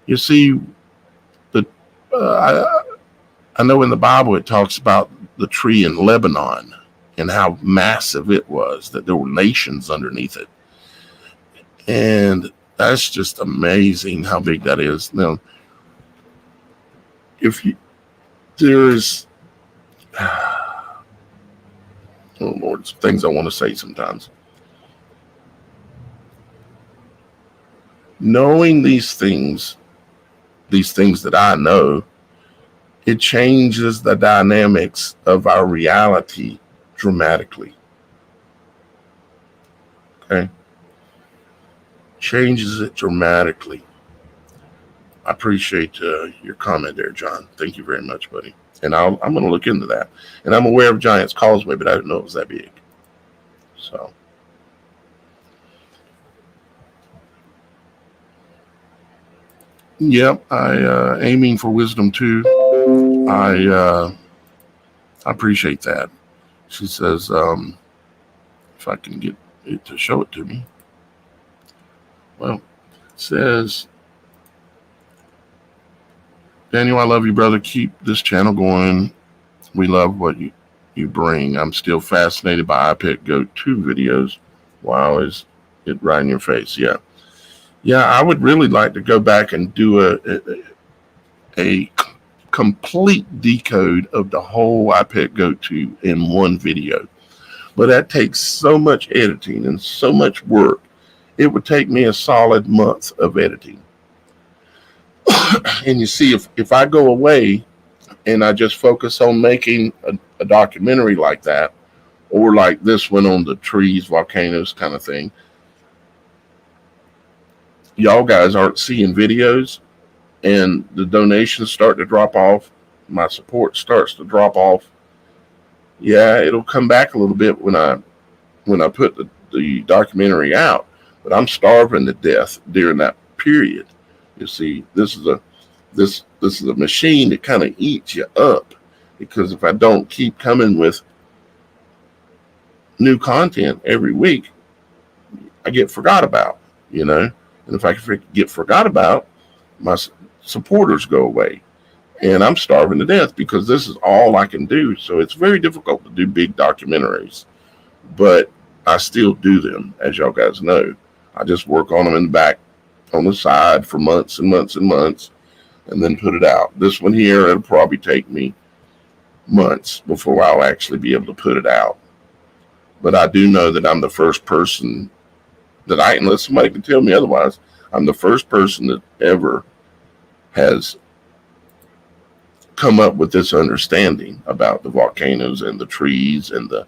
You see, I know in the Bible it talks about the tree in Lebanon and how massive it was, that there were nations underneath it. And that's just amazing how big that is. Now, there's, oh Lord, some things I want to say sometimes. Knowing these things that I know, it changes the dynamics of our reality dramatically. Okay? Changes it dramatically. I appreciate your comment there, John. Thank you very much, buddy. And I'm going to look into that. And I'm aware of Giant's Causeway, but I didn't know it was that big. So. Yep, I aiming for wisdom too. I appreciate that. She says, if I can get it to show it to me. Well, it says, Daniel, I love you, brother. Keep this channel going. We love what you bring. I'm still fascinated by iPet Go 2 videos. Wow, is it right in your face? Yeah. Yeah, I would really like to go back and do a complete decode of the whole iPet Go 2 in one video. But that takes so much editing and so much work. It would take me a solid month of editing. And you see, if I go away and I just focus on making a documentary like that, or like this one on the trees, volcanoes kind of thing, y'all guys aren't seeing videos and the donations start to drop off. My support starts to drop off. Yeah, it'll come back a little bit when I put the documentary out, but I'm starving to death during that period. You see, this is a machine that kind of eats you up, because if I don't keep coming with new content every week, I get forgot about, and if I get forgot about, my supporters go away, and I'm starving to death because this is all I can do. So it's very difficult to do big documentaries, but I still do them, as y'all guys know. I just work on them in the back on the side for months and months and months, and then put it out. This one here, it'll probably take me months before I'll actually be able to put it out. But I do know that I'm the first person that unless somebody can tell me otherwise, I'm the first person that ever has come up with this understanding about the volcanoes and the trees and the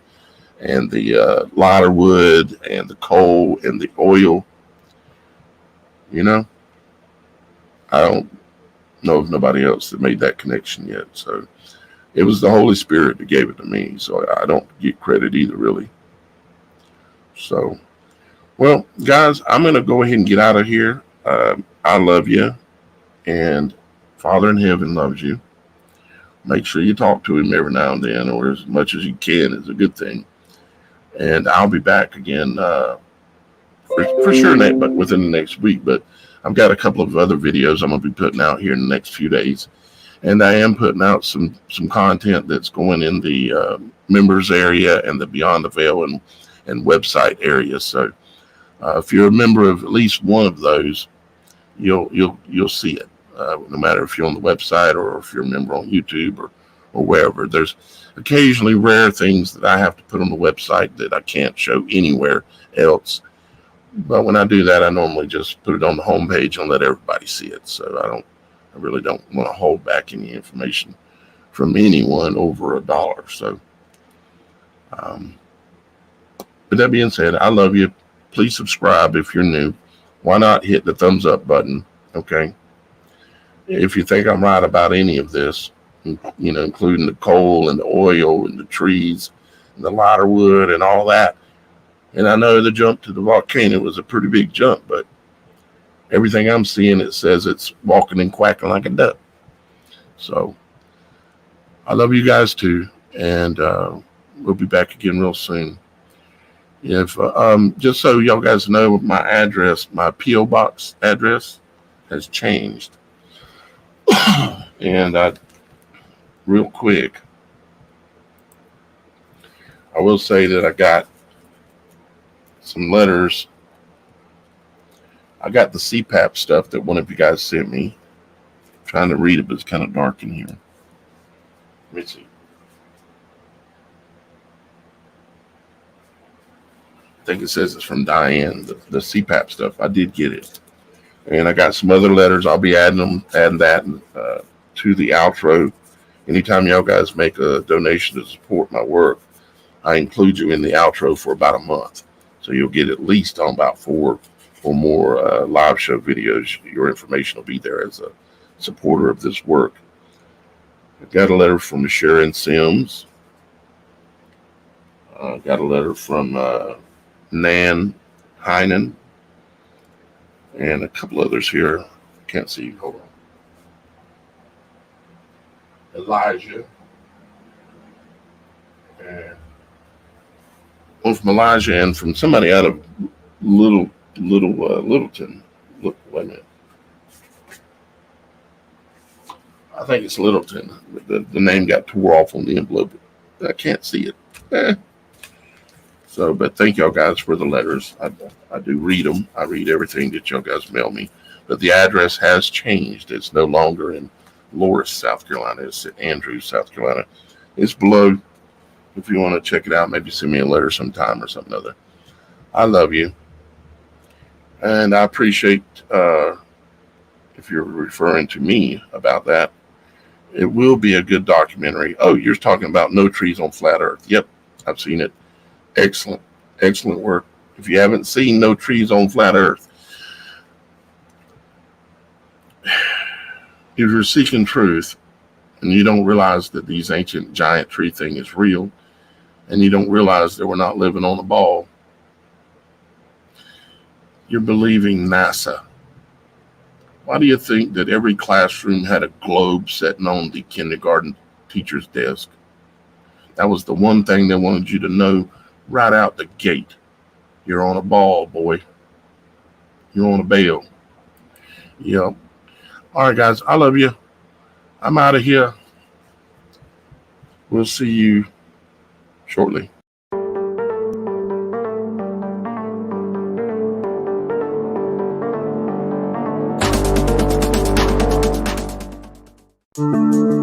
lighter wood and the coal and the oil. I don't know of nobody else that made that connection yet. So it was the Holy Spirit that gave it to me. So I don't get credit either, really. So, well, guys, I'm going to go ahead and get out of here. I love you, and Father in heaven loves you. Make sure you talk to him every now and then, or as much as you can is a good thing. And I'll be back again for sure but within the next week. But I've got a couple of other videos I'm going to be putting out here in the next few days. And I am putting out some content that's going in the members area and the Beyond the Veil and website area. So if you're a member of at least one of those, you'll see it. No matter if you're on the website or if you're a member on YouTube or wherever. There's occasionally rare things that I have to put on the website that I can't show anywhere else. But when I do that, I normally just put it on the homepage and let everybody see it. So I really don't want to hold back any information from anyone over $1. So, with that being said, I love you. Please subscribe if you're new. Why not hit the thumbs up button? Okay. If you think I'm right about any of this, including the coal and the oil and the trees and the lighter wood and all that. And I know the jump to the volcano was a pretty big jump, but everything I'm seeing, it says it's walking and quacking like a duck. So I love you guys too. And we'll be back again real soon. If just so y'all guys know, my address, my P.O. box address has changed. And real quick, I will say that I got some letters. I got the CPAP stuff that one of you guys sent me. I'm trying to read it, but it's kind of dark in here. Let me see. I think it says it's from Diane, the CPAP stuff. I did get it. And I got some other letters. I'll be adding that to the outro. Anytime y'all guys make a donation to support my work, I include you in the outro for about a month. So you'll get at least on about 4 or more live show videos. Your information will be there as a supporter of this work. I got a letter from Sharon Sims. I got a letter from Nan Heinen. And a couple others here. Can't see. Hold on. Elijah. And one from Elijah and from somebody out of Littleton. Look, wait a minute. I think it's Littleton. The name got tore off on the envelope. I can't see it. So, but thank y'all guys for the letters. I do read them. I read everything that y'all guys mail me. But the address has changed. It's no longer in Loris, South Carolina. It's in Andrews, South Carolina. It's below. If you want to check it out, maybe send me a letter sometime or something other. I love you. And I appreciate if you're referring to me about that. It will be a good documentary. Oh, you're talking about No Trees on Flat Earth. Yep, I've seen it. Excellent. Excellent work. If you haven't seen No Trees on Flat Earth, if you're seeking truth and you don't realize that these ancient giant tree thing is real, and you don't realize that we're not living on a ball, you're believing NASA. Why do you think that every classroom had a globe sitting on the kindergarten teacher's desk? That was the one thing they wanted you to know right out the gate. You're on a ball, boy. You're on a bail. Yep. All right, guys. I love you. I'm out of here. We'll see you shortly. Thank you.